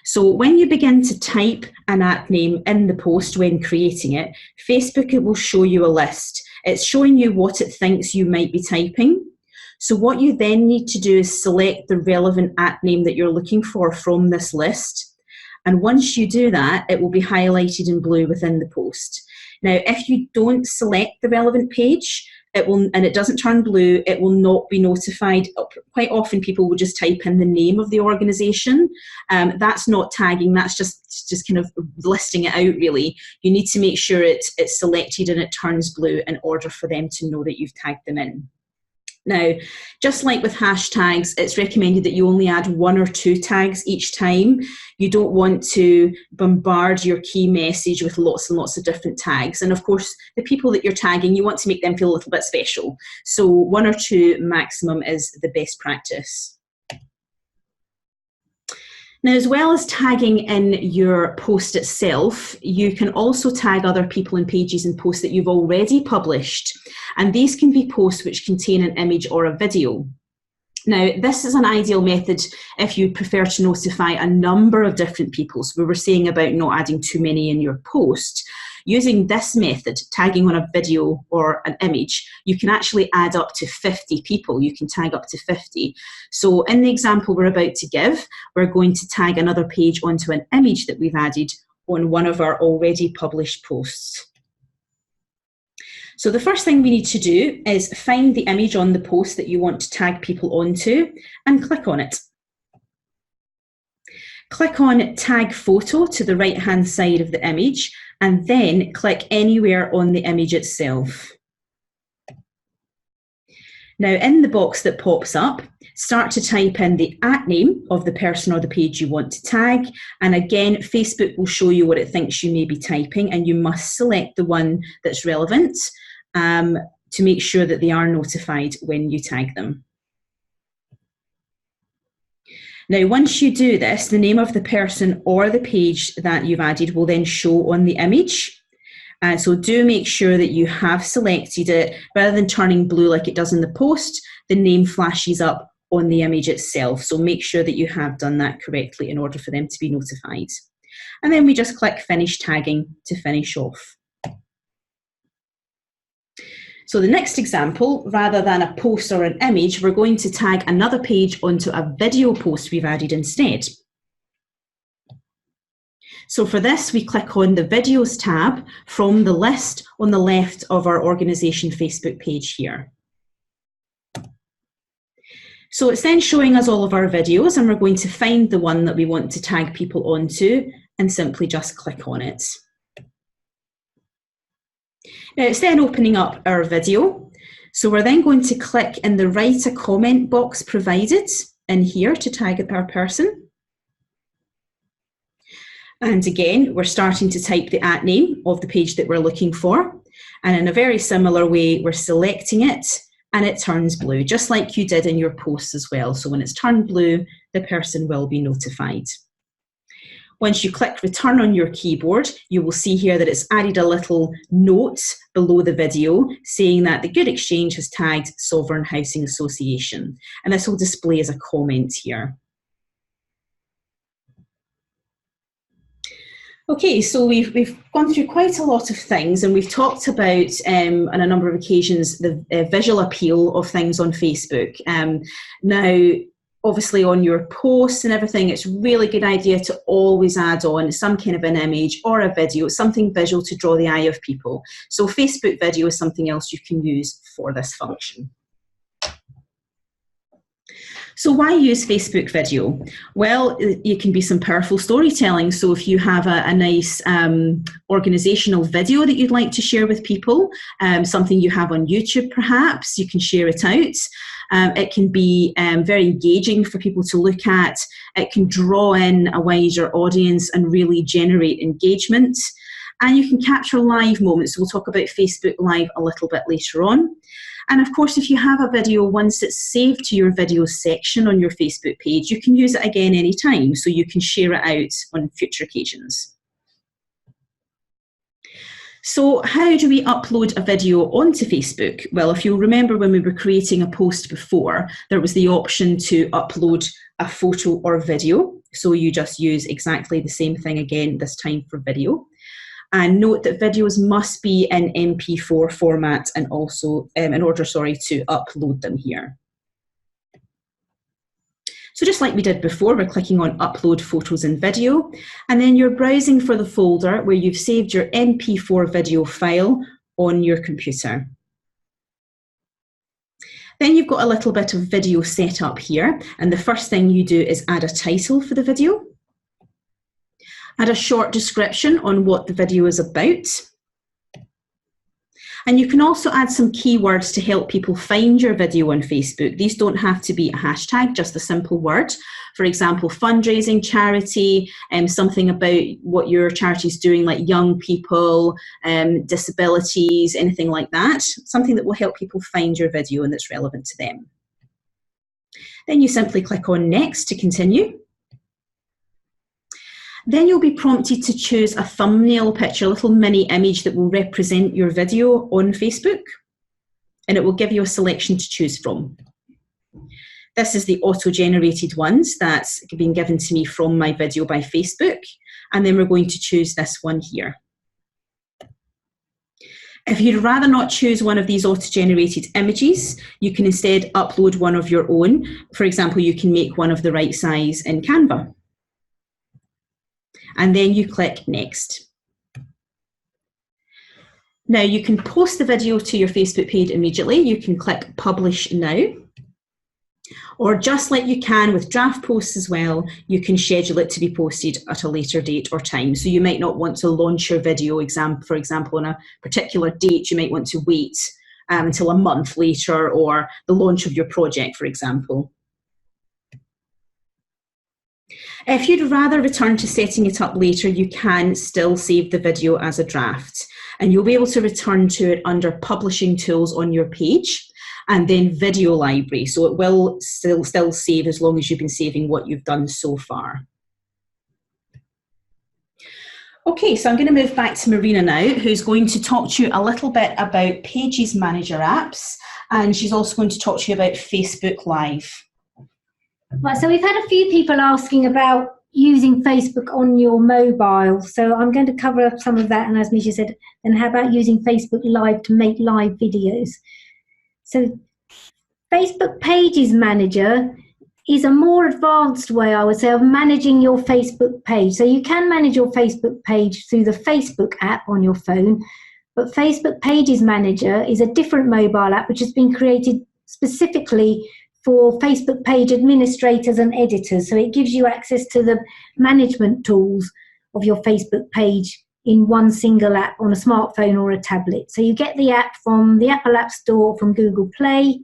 So when you begin to type an @name in the post when creating it, Facebook will show you a list. It's showing you what it thinks you might be typing. So what you then need to do is select the relevant @name that you're looking for from this list. And once you do that, it will be highlighted in blue within the post. Now, if you don't select the relevant page, and it doesn't turn blue, it will not be notified. Quite often people will just type in the name of the organisation. That's not tagging, that's just kind of listing it out really. You need to make sure it's selected and it turns blue in order for them to know that you've tagged them in. Now, just like with hashtags, it's recommended that you only add 1 or 2 tags each time. You don't want to bombard your key message with lots and lots of different tags. And of course, the people that you're tagging, you want to make them feel a little bit special. So 1 or 2 maximum is the best practice. Now, as well as tagging in your post itself, you can also tag other people in pages and posts that you've already published. And these can be posts which contain an image or a video. Now, this is an ideal method if you prefer to notify a number of different people. So we were saying about not adding too many in your post. Using this method, tagging on a video or an image, you can actually add up to 50 people. You can tag up to 50. So in the example we're about to give, we're going to tag another page onto an image that we've added on one of our already published posts. So the first thing we need to do is find the image on the post that you want to tag people onto and click on it. Click on Tag Photo to the right-hand side of the image and then click anywhere on the image itself. Now, in the box that pops up, start to type in the @name of the person or the page you want to tag. And again, Facebook will show you what it thinks you may be typing, and you must select the one that's relevant to make sure that they are notified when you tag them. Now, once you do this, the name of the person or the page that you've added will then show on the image. So do make sure that you have selected it. Rather than turning blue like it does in the post, the name flashes up on the image itself. So make sure that you have done that correctly in order for them to be notified. And then we just click Finish Tagging to finish off. So the next example, rather than a post or an image, we're going to tag another page onto a video post we've added instead. So for this, we click on the Videos tab from the list on the left of our organisation Facebook page here. So it's then showing us all of our videos, and we're going to find the one that we want to tag people onto and simply just click on it. Now it's then opening up our video. So we're then going to click in the Write a Comment box provided in here to tag our person. And again, we're starting to type the @name of the page that we're looking for. And in a very similar way, we're selecting it and it turns blue, just like you did in your posts as well. So when it's turned blue, the person will be notified. Once you click Return on your keyboard, you will see here that it's added a little note below the video saying that the Good Exchange has tagged Sovereign Housing Association. And this will display as a comment here. Okay, so we've gone through quite a lot of things, and we've talked about on a number of occasions the visual appeal of things on Facebook. Now, obviously on your posts and everything, it's a really good idea to always add on some kind of an image or a video, something visual to draw the eye of people. So Facebook video is something else you can use for this function. So why use Facebook video? Well, it can be some powerful storytelling. So if you have a nice organisational video that you'd like to share with people, something you have on YouTube perhaps, you can share it out. It can be very engaging for people to look at. It can draw in a wider audience and really generate engagement. And you can capture live moments. We'll talk about Facebook Live a little bit later on. And of course, if you have a video, once it's saved to your video section on your Facebook page, you can use it again anytime, so you can share it out on future occasions. So how do we upload a video onto Facebook? Well, if you'll remember when we were creating a post before, there was the option to upload a photo or video. So you just use exactly the same thing again, this time for video. And note that videos must be in MP4 format and also in order, to upload them here. So just like we did before, we're clicking on Upload Photos and Video, and then you're browsing for the folder where you've saved your MP4 video file on your computer. Then you've got a little bit of video set up here, and the first thing you do is add a title for the video, add a short description on what the video is about. And you can also add some keywords to help people find your video on Facebook. These don't have to be a hashtag, just a simple word. For example, fundraising, charity, something about what your charity is doing, like young people, disabilities, anything like that. Something that will help people find your video and that's relevant to them. Then you simply click on Next to continue. Then you'll be prompted to choose a thumbnail picture, a little mini image that will represent your video on Facebook, and it will give you a selection to choose from. This is the auto-generated ones that's been given to me from my video by Facebook, and then we're going to choose this one here. If you'd rather not choose one of these auto-generated images, you can instead upload one of your own. For example, you can make one of the right size in Canva. And then you click Next. Now you can post the video to your Facebook page immediately. You can click Publish Now. Or just like you can with draft posts as well, you can schedule it to be posted at a later date or time. So you might not want to launch your video, for example, on a particular date. You might want to wait until a month later, or the launch of your project, for example. If you'd rather return to setting it up later, you can still save the video as a draft, and you'll be able to return to it under Publishing Tools on your page, and then Video Library. So it will still save as long as you've been saving what you've done so far. Okay, so I'm going to move back to Marina now, who's going to talk to you a little bit about Pages Manager apps, and she's also going to talk to you about Facebook Live. Right, so we've had a few people asking about using Facebook on your mobile. So I'm going to cover up some of that. And as Misha said, then how about using Facebook Live to make live videos? So Facebook Pages Manager is a more advanced way, I would say, of managing your Facebook page. So you can manage your Facebook page through the Facebook app on your phone, but Facebook Pages Manager is a different mobile app which has been created specifically for Facebook page administrators and editors. So it gives you access to the management tools of your Facebook page in one single app on a smartphone or a tablet. So you get the app from the Apple App Store, from Google Play,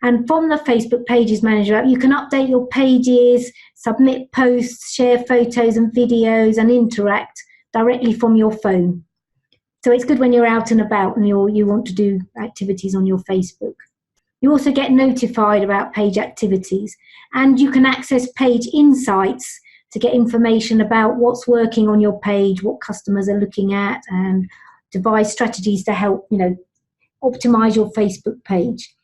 and from the Facebook Pages Manager app, you can update your pages, submit posts, share photos and videos, and interact directly from your phone. So it's good when you're out and about and you want to do activities on your Facebook. You also get notified about page activities, and you can access page insights to get information about what's working on your page, what customers are looking at, and devise strategies to help, optimize your Facebook page.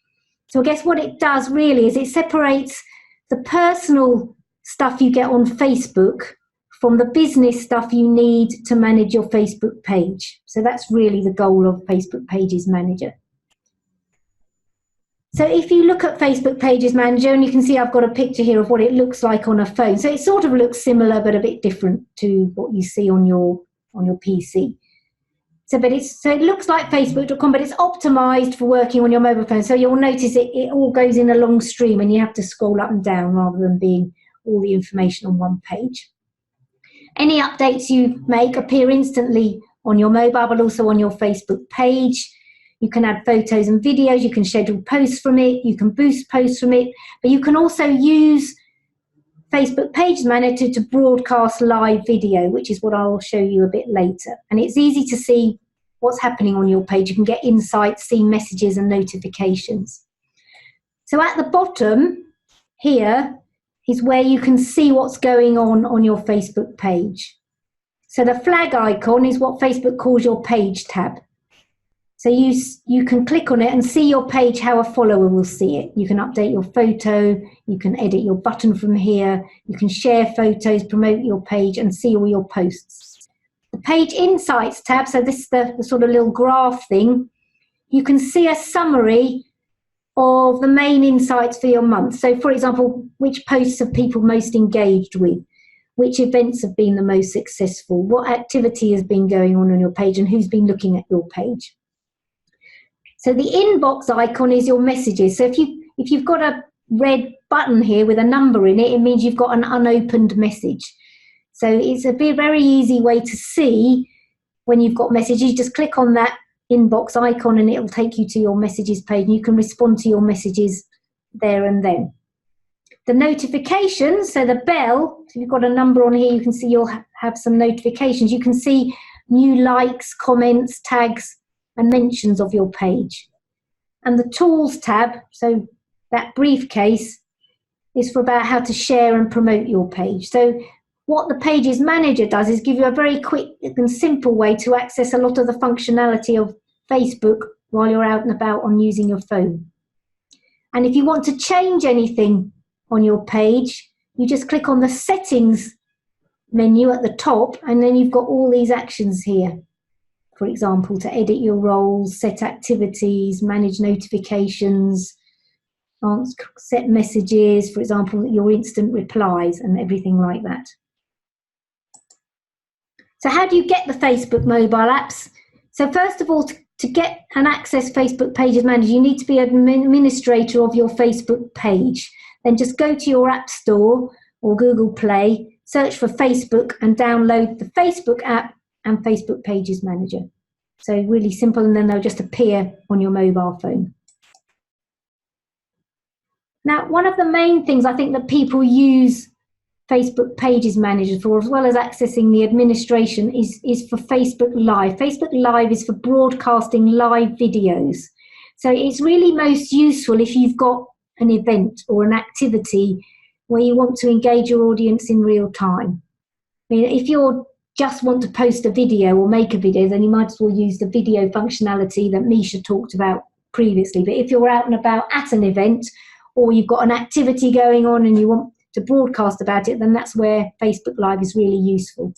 So I guess what it does really is it separates the personal stuff you get on Facebook from the business stuff you need to manage your Facebook page. So that's really the goal of Facebook Pages Manager. So if you look at Facebook Pages Manager, and you can see I've got a picture here of what it looks like on a phone. So it sort of looks similar, but a bit different to what you see on your PC. So it looks like Facebook.com, but it's optimized for working on your mobile phone. So you'll notice it all goes in a long stream, and you have to scroll up and down rather than being all the information on one page. Any updates you make appear instantly on your mobile, but also on your Facebook page. You can add photos and videos, you can schedule posts from it, you can boost posts from it, but you can also use Facebook Pages Manager to broadcast live video, which is what I'll show you a bit later. And it's easy to see what's happening on your page. You can get insights, see messages and notifications. So at the bottom here is where you can see what's going on your Facebook page. So the flag icon is what Facebook calls your page tab. So you can click on it and see your page how a follower will see it. You can update your photo, you can edit your button from here, you can share photos, promote your page and see all your posts. The Page Insights tab, so this is the sort of little graph thing, you can see a summary of the main insights for your month. So, for example, which posts have people most engaged with? Which events have been the most successful? What activity has been going on your page and who's been looking at your page? So the inbox icon is your messages. So if you've got a red button here with a number in it, it means you've got an unopened message. So it's a very easy way to see when you've got messages. You just click on that inbox icon and it'll take you to your messages page, and you can respond to your messages there and then. The notifications, so the bell, if you've got a number on here, you can see you'll have some notifications. You can see new likes, comments, tags, and mentions of your page. And the tools tab, so that briefcase, is for about how to share and promote your page. So what the Pages Manager does is give you a very quick and simple way to access a lot of the functionality of Facebook while you're out and about on using your phone. And if you want to change anything on your page, you just click on the settings menu at the top, and then you've got all these actions here. For example, to edit your roles, set activities, manage notifications, set messages, for example, your instant replies and everything like that. So how do you get the Facebook mobile apps? So first of all, to get and access Facebook Pages Manager, you need to be an administrator of your Facebook page. Then just go to your App Store or Google Play, search for Facebook and download the Facebook app and Facebook Pages Manager. So really simple, and then they'll just appear on your mobile phone. Now, one of the main things I think that people use Facebook Pages Manager for, as well as accessing the administration, is for Facebook Live. Facebook Live is for broadcasting live videos. So it's really most useful if you've got an event or an activity where you want to engage your audience in real time. I mean, if you just want to post a video or make a video, then you might as well use the video functionality that Misha talked about previously. But if you're out and about at an event, or you've got an activity going on and you want to broadcast about it, then that's where Facebook Live is really useful.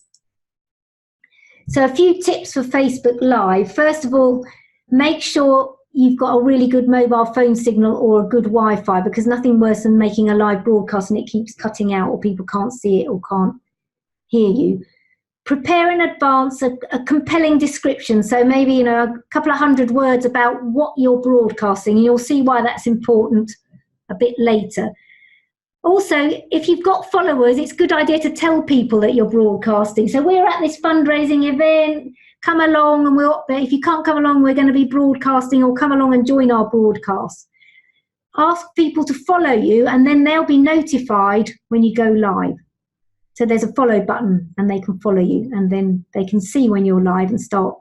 So a few tips for Facebook Live. First of all, make sure you've got a really good mobile phone signal or a good Wi-Fi, because nothing worse than making a live broadcast and it keeps cutting out, or people can't see it or can't hear you. Prepare in advance a compelling description. So maybe, a couple of 100 words about what you're broadcasting, and you'll see why that's important a bit later. Also, if you've got followers, it's a good idea to tell people that you're broadcasting. So we're at this fundraising event, come along, and if you can't come along, we're going to be broadcasting, or come along and join our broadcast. Ask people to follow you, and then they'll be notified when you go live. So there's a follow button and they can follow you, and then they can see when you're live and start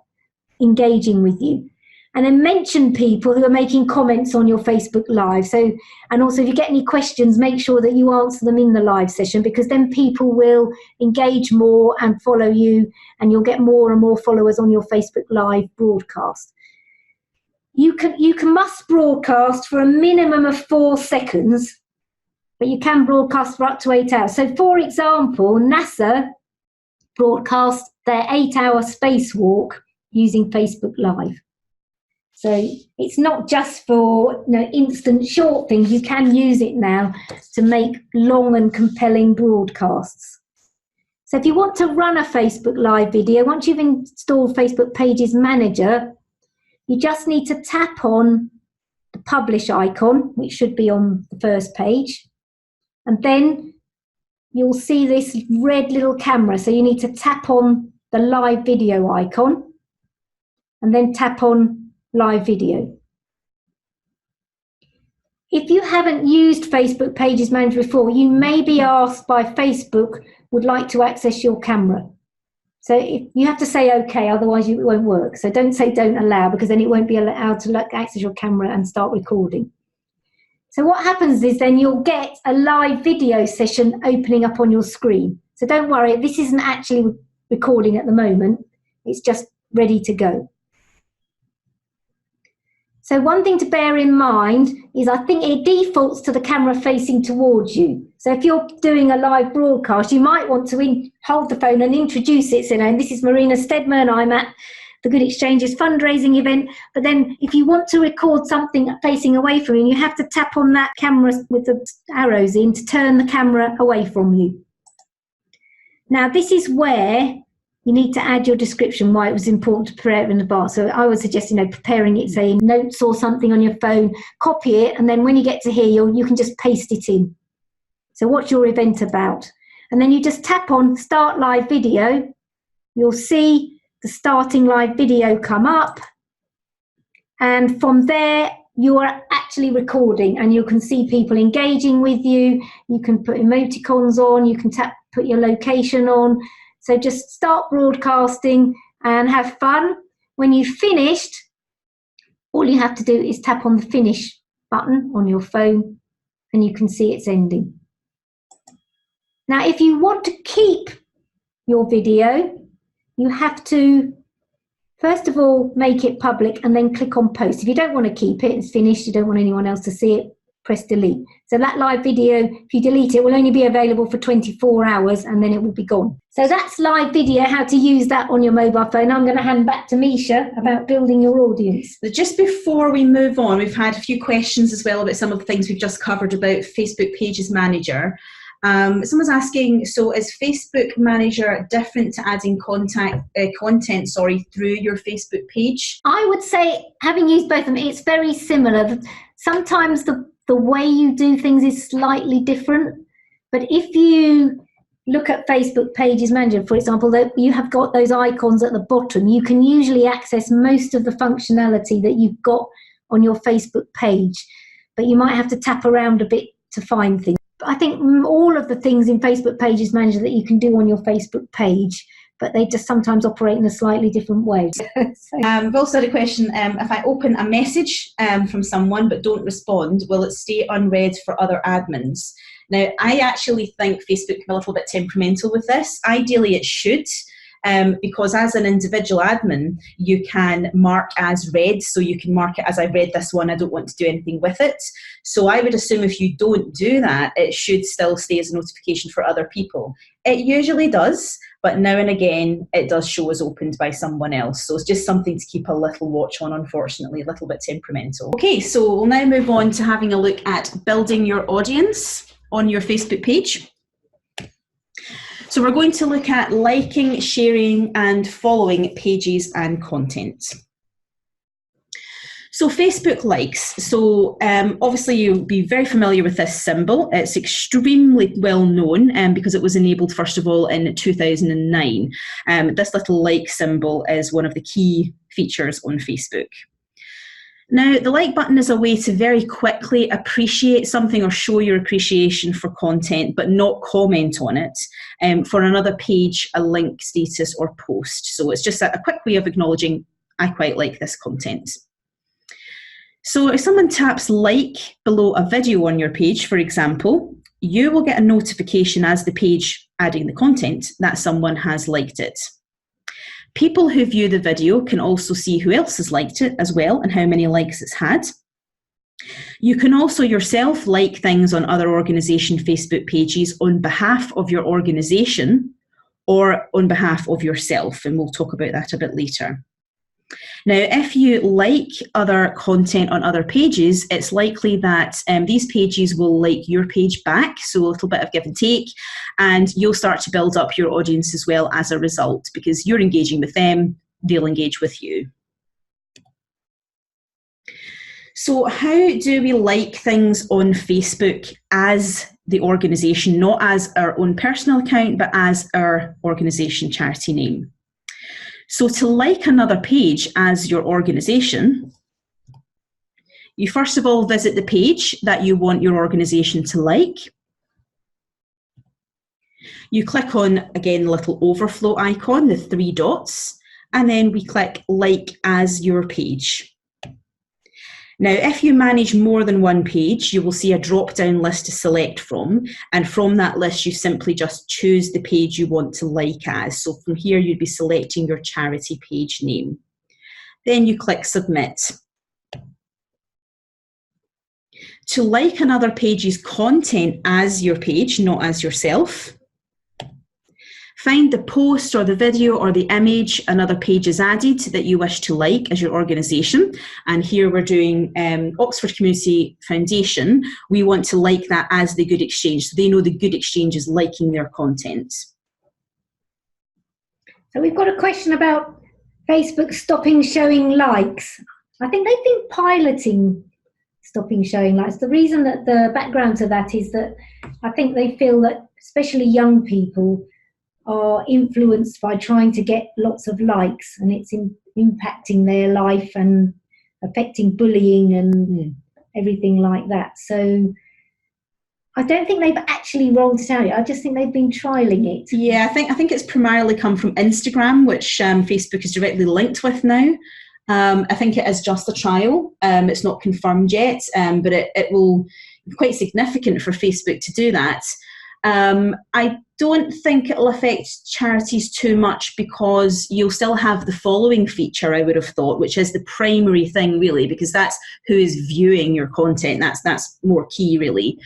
engaging with you. And then mention people who are making comments on your Facebook Live. So, and also if you get any questions, make sure that you answer them in the live session, because then people will engage more and follow you, and you'll get more and more followers on your Facebook Live broadcast. You must broadcast for a minimum of 4 seconds, but you can broadcast for up to 8 hours. So for example, NASA broadcast their 8-hour spacewalk using Facebook Live. So it's not just for instant short things. You can use it now to make long and compelling broadcasts. So if you want to run a Facebook Live video, once you've installed Facebook Pages Manager, you just need to tap on the publish icon, which should be on the first page. And then you'll see this red little camera. So you need to tap on the live video icon and then tap on live video. If you haven't used Facebook Pages Manager before, you may be asked by Facebook, would like to access your camera. So you have to say okay, otherwise it won't work. So don't say don't allow, because then it won't be allowed to access your camera and start recording. So what happens is then you'll get a live video session opening up on your screen. So don't worry, this isn't actually recording at the moment. It's just ready to go. So one thing to bear in mind is I think it defaults to the camera facing towards you. So if you're doing a live broadcast, you might want to hold the phone and introduce it. So, this is Marina Stedman. I'm at the Good Exchanges fundraising event. But then if you want to record something facing away from you, you have to tap on that camera with the arrows in to turn the camera away from you. Now, this is where you need to add your description, why it was important to prepare it in advance. So I would suggest, preparing it, say, notes or something on your phone, copy it, and then when you get to here, you can just paste it in. So what's your event about? And then you just tap on Start Live Video. You'll see the starting live video come up. And from there, you are actually recording, and you can see people engaging with you. You can put emoticons on, you can put your location on. So just start broadcasting and have fun. When you've finished, all you have to do is tap on the finish button on your phone and you can see it's ending. Now, if you want to keep your video, you have to, first of all, make it public and then click on post. If you don't want to keep it, it's finished, you don't want anyone else to see it, press delete. So that live video, if you delete it, will only be available for 24 hours and then it will be gone. So that's live video, how to use that on your mobile phone. I'm going to hand back to Misha about building your audience. Just before we move on, we've had a few questions as well about some of the things we've just covered about Facebook Pages Manager. Someone's asking, so is Facebook Manager different to adding content through your Facebook page? I would say, having used both of them, it's very similar. Sometimes the way you do things is slightly different, but if you look at Facebook Pages Manager, for example, you have got those icons at the bottom. You can usually access most of the functionality that you've got on your Facebook page, but you might have to tap around a bit to find things. I think all of the things in Facebook Pages Manager that you can do on your Facebook page, but they just sometimes operate in a slightly different way. We've also had a question, if I open a message from someone but don't respond, will it stay unread for other admins? Now, I actually think Facebook can be a little bit temperamental with this. Ideally, it should. Because as an individual admin, you can mark as read, so you can mark it as I read this one, I don't want to do anything with it. So I would assume if you don't do that, it should still stay as a notification for other people. It usually does, but now and again, it does show as opened by someone else. So it's just something to keep a little watch on, unfortunately, a little bit temperamental. Okay, so we'll now move on to having a look at building your audience on your Facebook page. So we're going to look at liking, sharing, and following pages and content. So Facebook likes. So obviously you'll be very familiar with this symbol. It's extremely well known because it was enabled first of all in 2009. This little like symbol is one of the key features on Facebook. Now, the like button is a way to very quickly appreciate something or show your appreciation for content, but not comment on it for another page, a link, status, or post. So it's just a quick way of acknowledging, I quite like this content. So if someone taps like below a video on your page, for example, you will get a notification as the page adding the content that someone has liked it. People who view the video can also see who else has liked it as well and how many likes it's had. You can also yourself like things on other organisation Facebook pages on behalf of your organisation or on behalf of yourself, and we'll talk about that a bit later. Now, if you like other content on other pages, it's likely that these pages will like your page back, so a little bit of give and take, and you'll start to build up your audience as well as a result, because you're engaging with them, they'll engage with you. So how do we like things on Facebook as the organisation, not as our own personal account, but as our organisation charity name? So to like another page as your organisation, you first of all visit the page that you want your organisation to like. You click on, again, the little overflow icon, the 3 dots, and then we click like as your page. Now, if you manage more than one page, you will see a drop-down list to select from, and from that list, you simply just choose the page you want to like as. So from here, you'd be selecting your charity page name. Then you click Submit. To like another page's content as your page, not as yourself, Find the post or the video or the image another page is added that you wish to like as your organisation. And here we're doing Oxford Community Foundation. We want to like that as the Good Exchange, so they know the Good Exchange is liking their content. So we've got a question about Facebook stopping showing likes. I think they've been piloting stopping showing likes. The reason that the background to that is that I think they feel that especially young people are influenced by trying to get lots of likes, and it's impacting their life and affecting bullying and everything like that. So I don't think they've actually rolled it out yet. I just think they've been trialing it. Yeah, I think it's primarily come from Instagram, which Facebook is directly linked with now. I think it is just a trial. It's not confirmed yet, but it will be quite significant for Facebook to do that. I don't think it'll affect charities too much because you'll still have the following feature, I would have thought, which is the primary thing really, because that's who is viewing your content. That's more key really.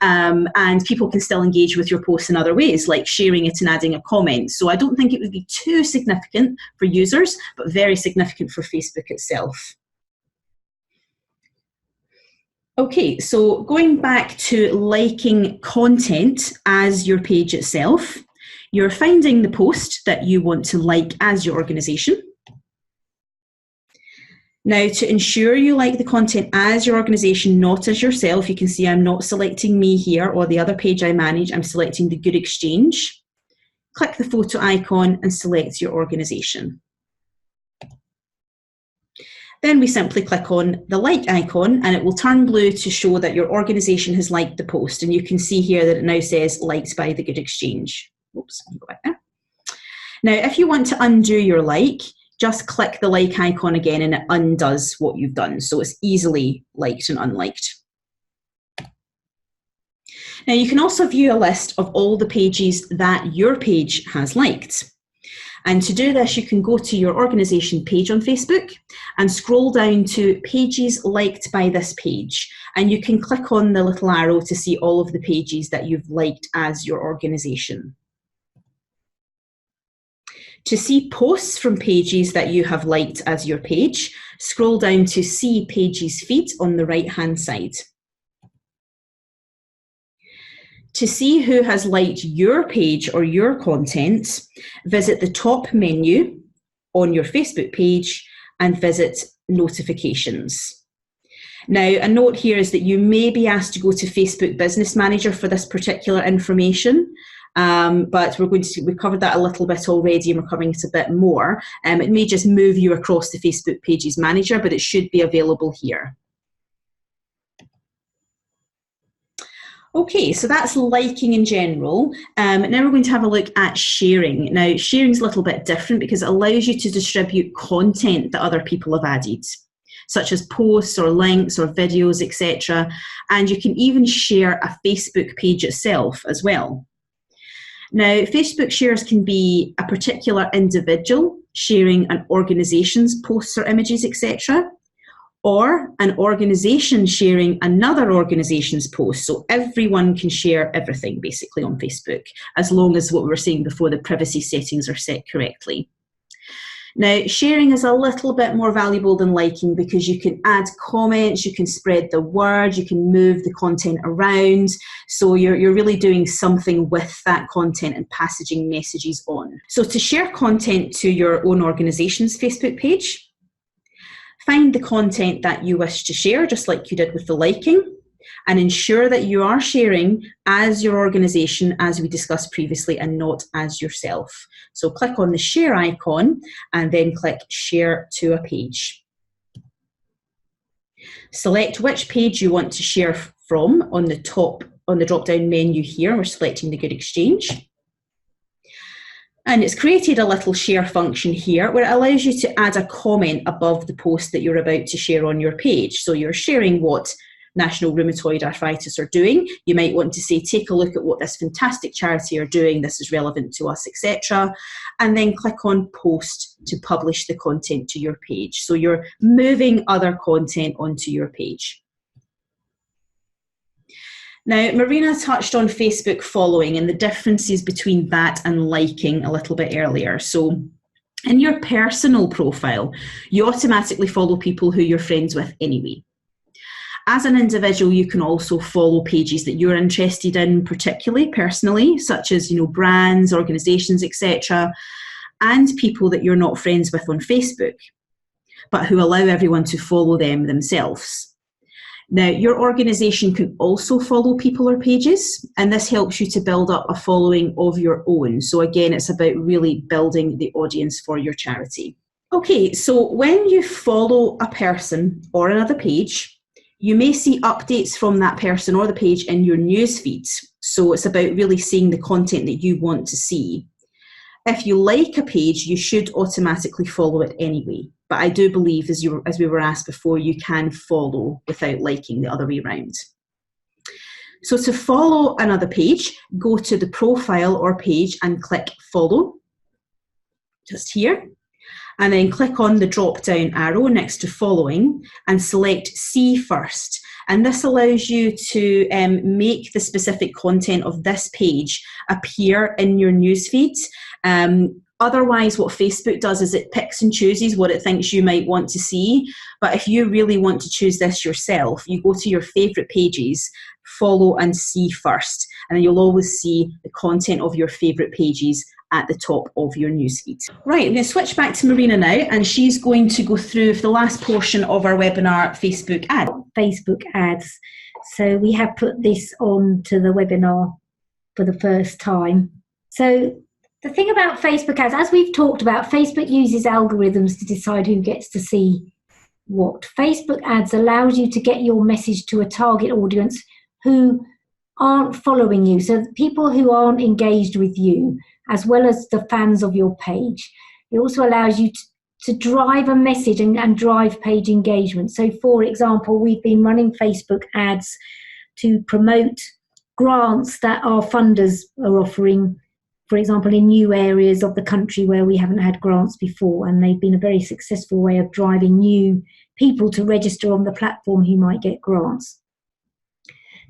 And people can still engage with your posts in other ways, like sharing it and adding a comment. So I don't think it would be too significant for users, but very significant for Facebook itself. Okay, so going back to liking content as your page itself, you're finding the post that you want to like as your organisation. Now, to ensure you like the content as your organisation, not as yourself, you can see I'm not selecting me here or the other page I manage, I'm selecting the Good Exchange. Click the photo icon and select your organisation. Then we simply click on the like icon and it will turn blue to show that your organisation has liked the post. And you can see here that it now says liked by the Good Exchange. Oops, I'll go back there. Now, if you want to undo your like, just click the like icon again and it undoes what you've done. So it's easily liked and unliked. Now, you can also view a list of all the pages that your page has liked. And to do this, you can go to your organisation page on Facebook and scroll down to pages liked by this page. And you can click on the little arrow to see all of the pages that you've liked as your organisation. To see posts from pages that you have liked as your page, scroll down to see pages feed on the right-hand side. To see who has liked your page or your content, visit the top menu on your Facebook page and visit notifications. Now, a note here is that you may be asked to go to Facebook Business Manager for this particular information, but we've covered that a little bit already and we're covering it a bit more. It may just move you across the Facebook Pages Manager, but it should be available here. Okay, so that's liking in general. Now we're going to have a look at sharing. Now, sharing is a little bit different because it allows you to distribute content that other people have added, such as posts or links or videos, etc. And you can even share a Facebook page itself as well. Now, Facebook shares can be a particular individual sharing an organisation's posts or images, etc., or an organisation sharing another organisation's post. So everyone can share everything basically on Facebook, as long as what we were saying before, the privacy settings are set correctly. Now, sharing is a little bit more valuable than liking because you can add comments, you can spread the word, you can move the content around. So you're really doing something with that content and passaging messages on. So to share content to your own organisation's Facebook page, find the content that you wish to share, just like you did with the liking, and ensure that you are sharing as your organisation, as we discussed previously, and not as yourself. So click on the share icon and then click share to a page. Select which page you want to share from on the drop-down menu here. We're selecting the Good Exchange. And it's created a little share function here where it allows you to add a comment above the post that you're about to share on your page. So you're sharing what National Rheumatoid Arthritis are doing. You might want to say, take a look at what this fantastic charity are doing. This is relevant to us, etc. And then click on post to publish the content to your page. So you're moving other content onto your page. Now, Marina touched on Facebook following and the differences between that and liking a little bit earlier. So in your personal profile, you automatically follow people who you're friends with anyway. As an individual, you can also follow pages that you're interested in, particularly personally, such as, brands, organisations, etc., and people that you're not friends with on Facebook, but who allow everyone to follow them themselves. Now, your organisation can also follow people or pages, and this helps you to build up a following of your own. So again, it's about really building the audience for your charity. Okay, so when you follow a person or another page, you may see updates from that person or the page in your news feeds. So it's about really seeing the content that you want to see. If you like a page, you should automatically follow it anyway. But I do believe, as we were asked before, you can follow without liking, the other way around. So to follow another page, go to the profile or page and click follow, just here. And then click on the drop-down arrow next to following and select see first. And this allows you to make the specific content of this page appear in your newsfeed. Otherwise, what Facebook does is it picks and chooses what it thinks you might want to see. But if you really want to choose this yourself, you go to your favourite pages, follow and see first. And then you'll always see the content of your favourite pages at the top of your newsfeed. Right, I'm going to switch back to Marina now, and she's going to go through the last portion of our webinar, Facebook ads. Facebook ads. So we have put this on to the webinar for the first time. So the thing about Facebook ads, as we've talked about, Facebook uses algorithms to decide who gets to see what. Facebook ads allows you to get your message to a target audience who aren't following you. So people who aren't engaged with you, as well as the fans of your page. It also allows you to drive a message and drive page engagement. So for example, we've been running Facebook ads to promote grants that our funders are offering, for example, in new areas of the country where we haven't had grants before, and they've been a very successful way of driving new people to register on the platform who might get grants.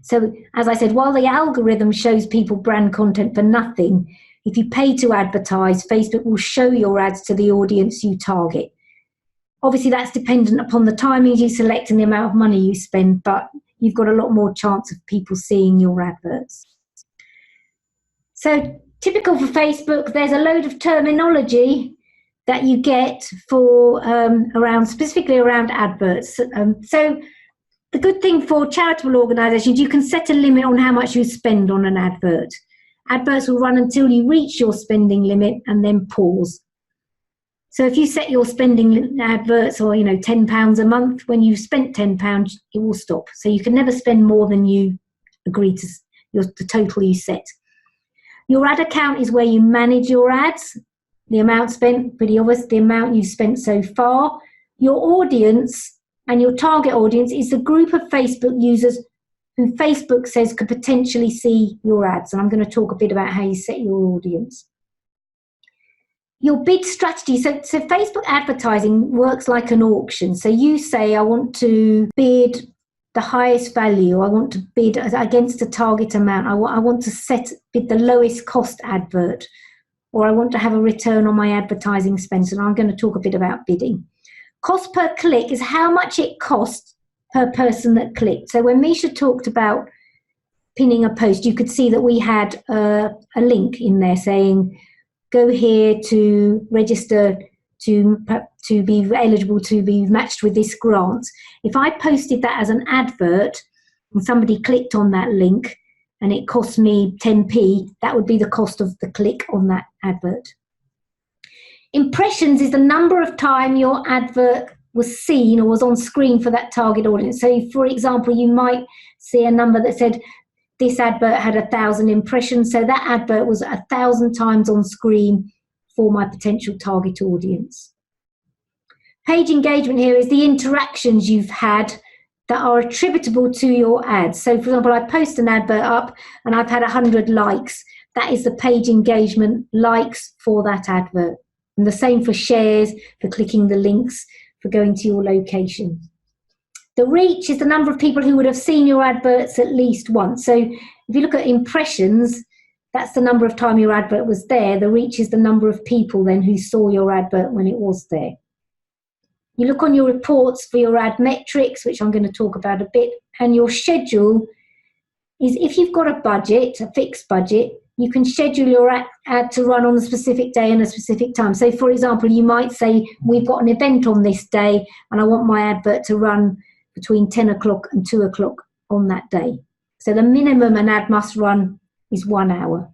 So as I said, while the algorithm shows people brand content for nothing, if you pay to advertise, Facebook will show your ads to the audience you target. Obviously, that's dependent upon the timings you select and the amount of money you spend, but you've got a lot more chance of people seeing your adverts. So typical for Facebook, there's a load of terminology that you get for specifically around adverts. So the good thing for charitable organisations, you can set a limit on how much you spend on an advert. Adverts will run until you reach your spending limit and then pause. So if you set your spending adverts or £10 a month, when you've spent £10, it will stop. So you can never spend more than you agree to, the total you set. Your ad account is where you manage your ads. The amount spent, pretty obvious, the amount you've spent so far. Your audience and your target audience is the group of Facebook users who Facebook says could potentially see your ads. And I'm going to talk a bit about how you set your audience. Your bid strategy. So Facebook advertising works like an auction. So you say, I want to bid the highest value. I want to bid against a target amount. I want to bid the lowest cost advert, or I want to have a return on my advertising spend. So I'm going to talk a bit about bidding. Cost per click is how much it costs per person that clicked. So when Misha talked about pinning a post, you could see that we had a link in there saying, go here to register to be eligible to be matched with this grant. If I posted that as an advert and somebody clicked on that link and it cost me 10p, that would be the cost of the click on that advert. Impressions is the number of time your advert was seen or was on screen for that target audience. So, for example, you might see a number that said this advert had 1,000 impressions, so that advert was 1,000 times on screen for my potential target audience. Page engagement here is the interactions you've had that are attributable to your ads. So, for example, I post an advert up and I've had 100 likes. That is the page engagement likes for that advert. And the same for shares, for clicking the links, for going to your location. The reach is the number of people who would have seen your adverts at least once. So if you look at impressions, that's the number of time your advert was there. The reach is the number of people then who saw your advert when it was there. You look on your reports for your ad metrics, which I'm going to talk about a bit, and your schedule is if you've got a budget, a fixed budget, you can schedule your ad to run on a specific day and a specific time. So, for example, you might say, we've got an event on this day and I want my advert to run between 10 o'clock and 2 o'clock on that day. So the minimum an ad must run is 1 hour.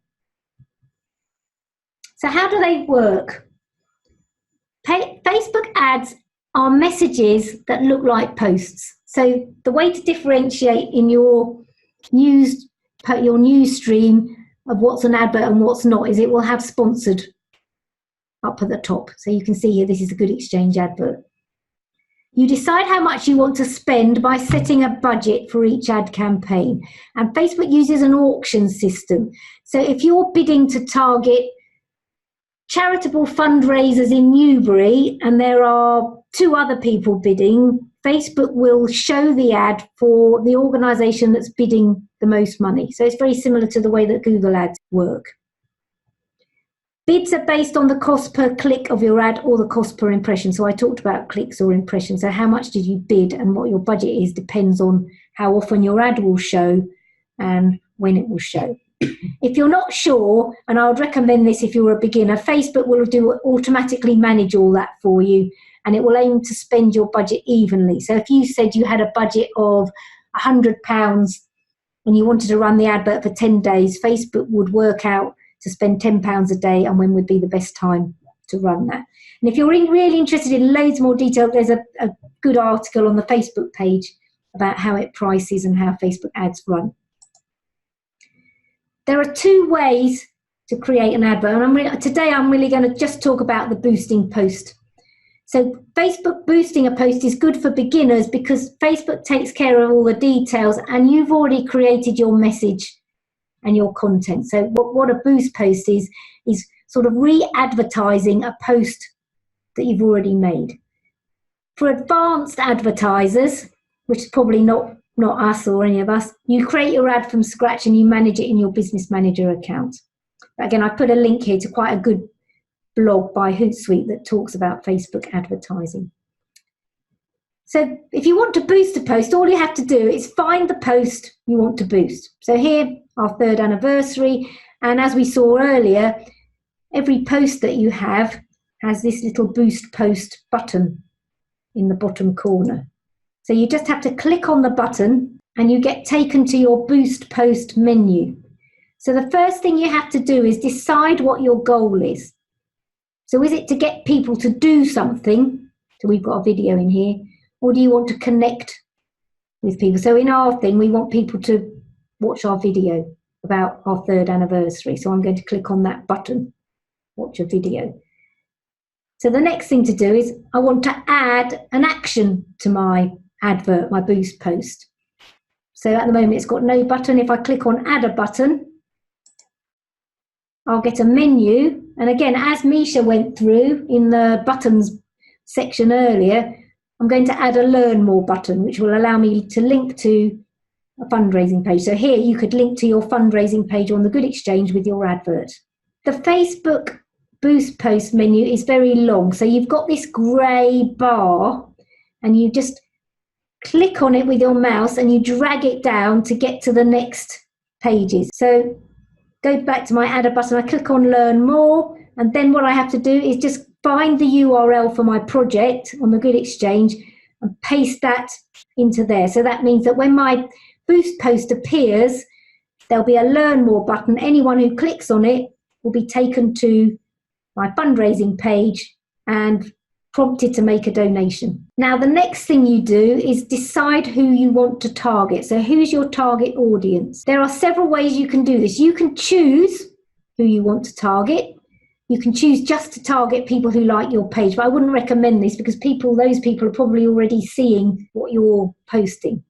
So how do they work? Facebook ads are messages that look like posts. So the way to differentiate in your news stream of what's an advert and what's not is it will have sponsored up at the top. So you can see here, this is a Good Exchange advert. You decide how much you want to spend by setting a budget for each ad campaign. And Facebook uses an auction system. So if you're bidding to target charitable fundraisers in Newbury and there are 2 other people bidding, Facebook will show the ad for the organisation that's bidding the most money. So it's very similar to the way that Google ads work. Bids are based on the cost per click of your ad or the cost per impression. So I talked about clicks or impressions. So how much did you bid and what your budget is depends on how often your ad will show and when it will show. If you're not sure, and I would recommend this if you're a beginner, Facebook will automatically manage all that for you and it will aim to spend your budget evenly. So if you said you had a budget of £100 and you wanted to run the advert for 10 days, Facebook would work out to spend £10 a day and when would be the best time to run that. And if you're really interested in loads more detail, there's a good article on the Facebook page about how it prices and how Facebook ads run. There are 2 ways to create an advert, and today I'm really going to just talk about the boosting post. So Facebook boosting a post is good for beginners because Facebook takes care of all the details and you've already created your message and your content. So what a boost post is sort of re-advertising a post that you've already made. For advanced advertisers, which is probably not us or any of us, you create your ad from scratch and you manage it in your Business Manager account. Again, I've put a link here to quite a good blog by Hootsuite that talks about Facebook advertising. So if you want to boost a post, all you have to do is find the post you want to boost. So here, our 3rd anniversary, and as we saw earlier, every post that you have has this little boost post button in the bottom corner. So you just have to click on the button and you get taken to your boost post menu. So the first thing you have to do is decide what your goal is. So is it to get people to do something? So we've got a video in here. Or do you want to connect with people? So in our thing, we want people to watch our video about our 3rd anniversary. So I'm going to click on that button, watch a video. So the next thing to do is I want to add an action to my advert, my boost post. So at the moment it's got no button. If I click on add a button, I'll get a menu. And again, as Misha went through in the buttons section earlier, I'm going to add a learn more button, which will allow me to link to a fundraising page. So here you could link to your fundraising page on the Good Exchange with your advert. The Facebook boost post menu is very long. So you've got this grey bar and you just click on it with your mouse and you drag it down to get to the next pages. So go back to my add a button, I click on learn more, and then what I have to do is just find the URL for my project on the Good Exchange and paste that into there. So that means that when my boost post appears, there'll be a learn more button. Anyone who clicks on it will be taken to my fundraising page and prompted to make a donation. Now, the next thing you do is decide who you want to target. So who's your target audience? There are several ways you can do this. You can choose who you want to target. You can choose just to target people who like your page, but I wouldn't recommend this because those people are probably already seeing what you're posting.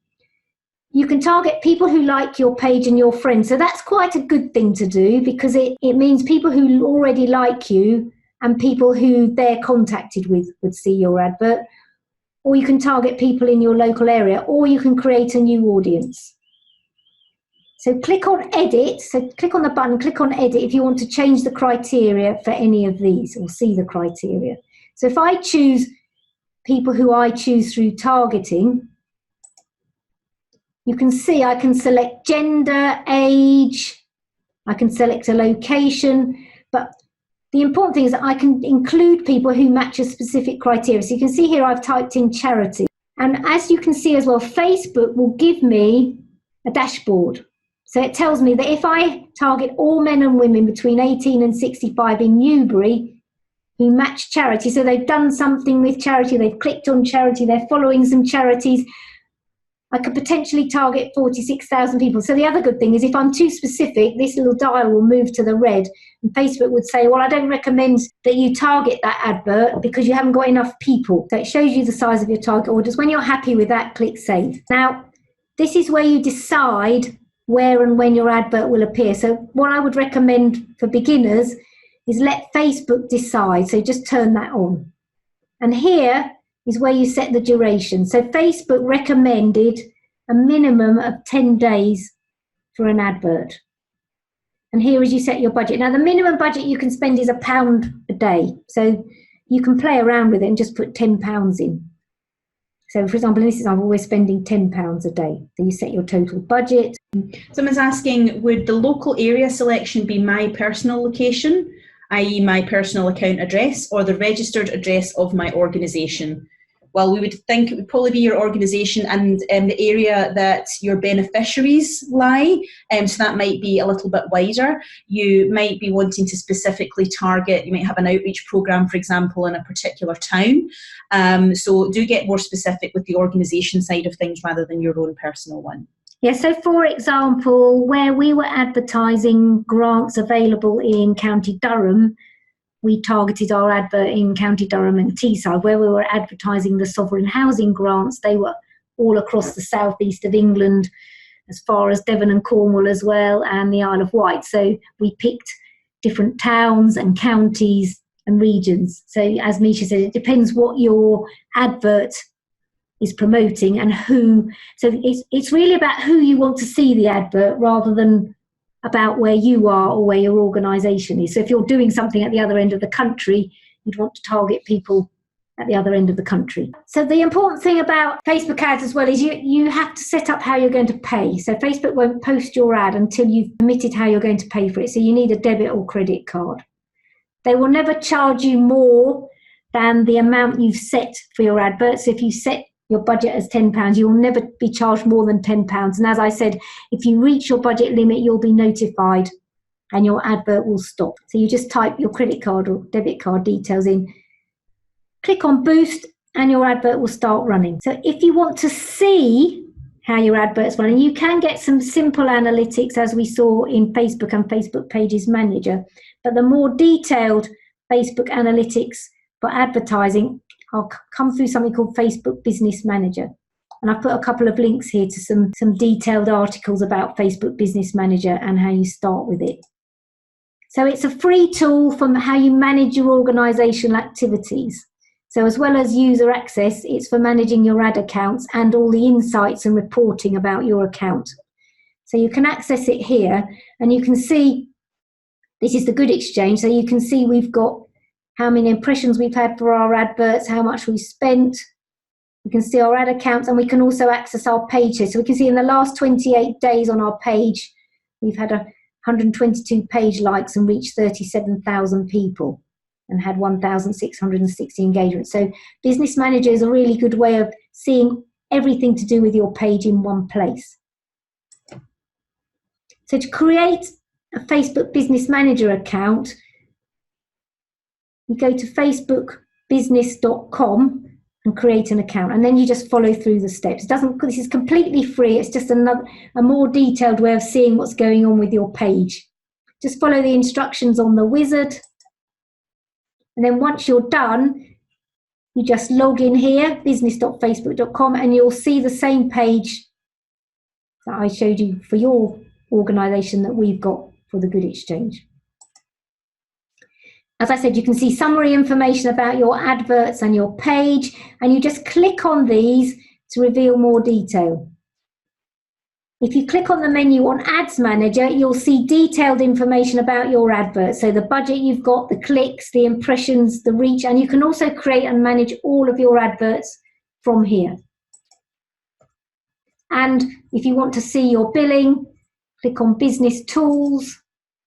You can target people who like your page and your friends. So that's quite a good thing to do because it means people who already like you and people who they're contacted with would see your advert. or you can target people in your local area, or you can create a new audience. So click on edit. So click on the button, click on edit if you want to change the criteria for any of these or see the criteria. So if I choose people who I choose through targeting, you can see I can select gender, age, I can select a location, but the important thing is that I can include people who match a specific criteria. So you can see here I've typed in charity. And as you can see as well, Facebook will give me a dashboard. So it tells me that if I target all men and women between 18 and 65 in Newbury who match charity, so they've done something with charity, they've clicked on charity, they're following some charities, I could potentially target 46,000 people. So the other good thing is if I'm too specific, this little dial will move to the red and Facebook would say, well, I don't recommend that you target that advert because you haven't got enough people. So it shows you the size of your target audience. When you're happy with that, click save. Now, this is where you decide where and when your advert will appear. So what I would recommend for beginners is let Facebook decide. So just turn that on. And here is where you set the duration. So Facebook recommended a minimum of 10 days for an advert. And here is you set your budget. Now the minimum budget you can spend is £1 a day. So you can play around with it and just put £10 in. So for example, in this example, we're spending £10 a day. So you set your total budget. Someone's asking, would the local area selection be my personal location, i.e. my personal account address, or the registered address of my organisation? Well, we would think it would probably be your organisation and the area that your beneficiaries lie, so that might be a little bit wider. You might be wanting to specifically target, you might have an outreach programme, for example, in a particular town. So do get more specific with the organisation side of things rather than your own personal one. Yeah, so for example, where we were advertising grants available in County Durham, we targeted our advert in County Durham and Teesside. Where we were advertising the sovereign housing grants, they were all across the southeast of England, as far as Devon and Cornwall as well, and the Isle of Wight. So we picked different towns and counties and regions. So as Misha said, it depends what your advert is promoting and who. So it's really about who you want to see the advert rather than about where you are or where your organisation is. So if you're doing something at the other end of the country, you'd want to target people at the other end of the country. So the important thing about Facebook ads as well is you have to set up how you're going to pay. So Facebook won't post your ad until you've committed how you're going to pay for it. So you need a debit or credit card. They will never charge you more than the amount you've set for your advert. So if you set your budget as £10, you will never be charged more than £10. And as I said, if you reach your budget limit, you'll be notified and your advert will stop. So you just type your credit card or debit card details in, click on boost, and your advert will start running. So if you want to see how your advert's running, you can get some simple analytics as we saw in Facebook and Facebook Pages Manager. But the more detailed Facebook analytics for advertising, I'll come through something called Facebook Business Manager. And I've put a couple of links here to some detailed articles about Facebook Business Manager and how you start with it. So it's a free tool for how you manage your organisational activities. So as well as user access, it's for managing your ad accounts and all the insights and reporting about your account. So you can access it here and you can see, this is the Good Exchange. So you can see we've got how many impressions we've had for our adverts, how much we spent. We can see our ad accounts and we can also access our pages. So we can see in the last 28 days on our page, we've had 122 page likes and reached 37,000 people and had 1,660 engagements. So Business Manager is a really good way of seeing everything to do with your page in one place. So to create a Facebook Business Manager account, you go to facebookbusiness.com and create an account, and then you just follow through the steps. This is completely free. It's just a more detailed way of seeing what's going on with your page. Just follow the instructions on the wizard, and then once you're done, you just log in here, business.facebook.com, and you'll see the same page that I showed you for your organisation that we've got for the Good Exchange. as I said, you can see summary information about your adverts and your page, and you just click on these to reveal more detail. If you click on the menu on Ads Manager, you'll see detailed information about your advert. So the budget you've got, the clicks, the impressions, the reach, and you can also create and manage all of your adverts from here. And if you want to see your billing, click on Business Tools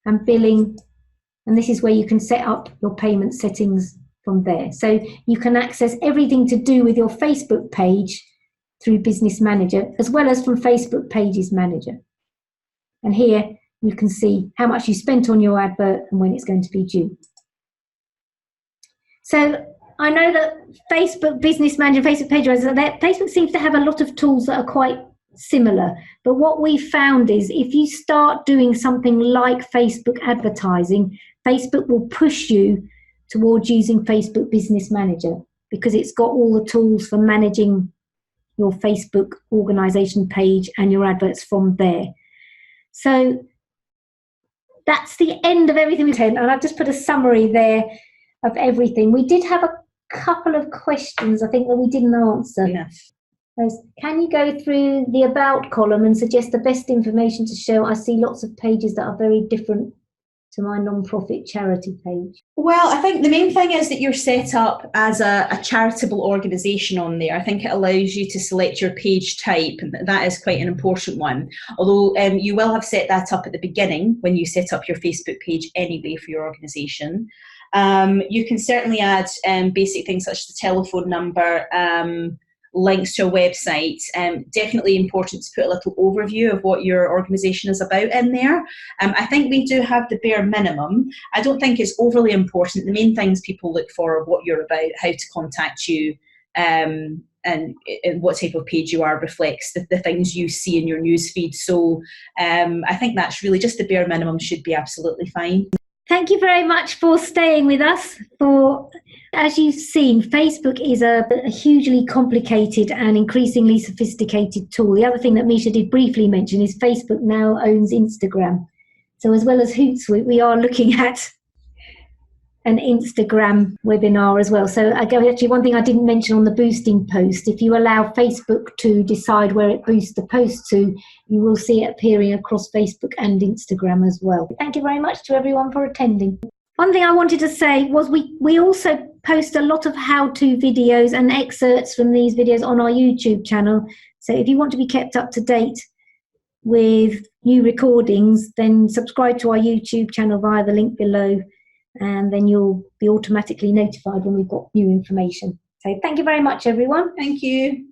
and Billing, and this is where you can set up your payment settings from there. So you can access everything to do with your Facebook page through Business Manager, as well as from Facebook Pages Manager. And here you can see how much you spent on your advert and when it's going to be due. So I know that Facebook Business Manager, Facebook Page Manager, Facebook seems to have a lot of tools that are quite similar. But what we found is if you start doing something like Facebook advertising, Facebook will push you towards using Facebook Business Manager because it's got all the tools for managing your Facebook organisation page and your adverts from there. So that's the end of everything we've done, and I've just put a summary there of everything. We did have a couple of questions, I think, that we didn't answer. Yes. Can you go through the About column and suggest the best information to show? I see lots of pages that are very different to my non-profit charity page. Well, I think the main thing is that you're set up as a charitable organisation on there. I think it allows you to select your page type, and that is quite an important one. Although you will have set that up at the beginning when you set up your Facebook page anyway for your organisation. You can certainly add basic things such as the telephone number, links to a website. Definitely important to put a little overview of what your organisation is about in there. I think we do have the bare minimum. I don't think it's overly important. The main things people look for are what you're about, how to contact you, and what type of page you are reflects the things you see in your newsfeed. So I think that's really just the bare minimum should be absolutely fine. Thank you very much for staying with us. As you've seen, Facebook is a hugely complicated and increasingly sophisticated tool. The other thing that Misha did briefly mention is Facebook now owns Instagram. So as well as Hootsuite, we are looking at an Instagram webinar as well. So actually one thing I didn't mention on the boosting post, if you allow Facebook to decide where it boosts the post to, you will see it appearing across Facebook and Instagram as well. Thank you very much to everyone for attending. One thing I wanted to say was we also post a lot of how-to videos and excerpts from these videos on our YouTube channel. So if you want to be kept up to date with new recordings, then subscribe to our YouTube channel via the link below, and then you'll be automatically notified when we've got new information. So thank you very much, everyone. Thank you.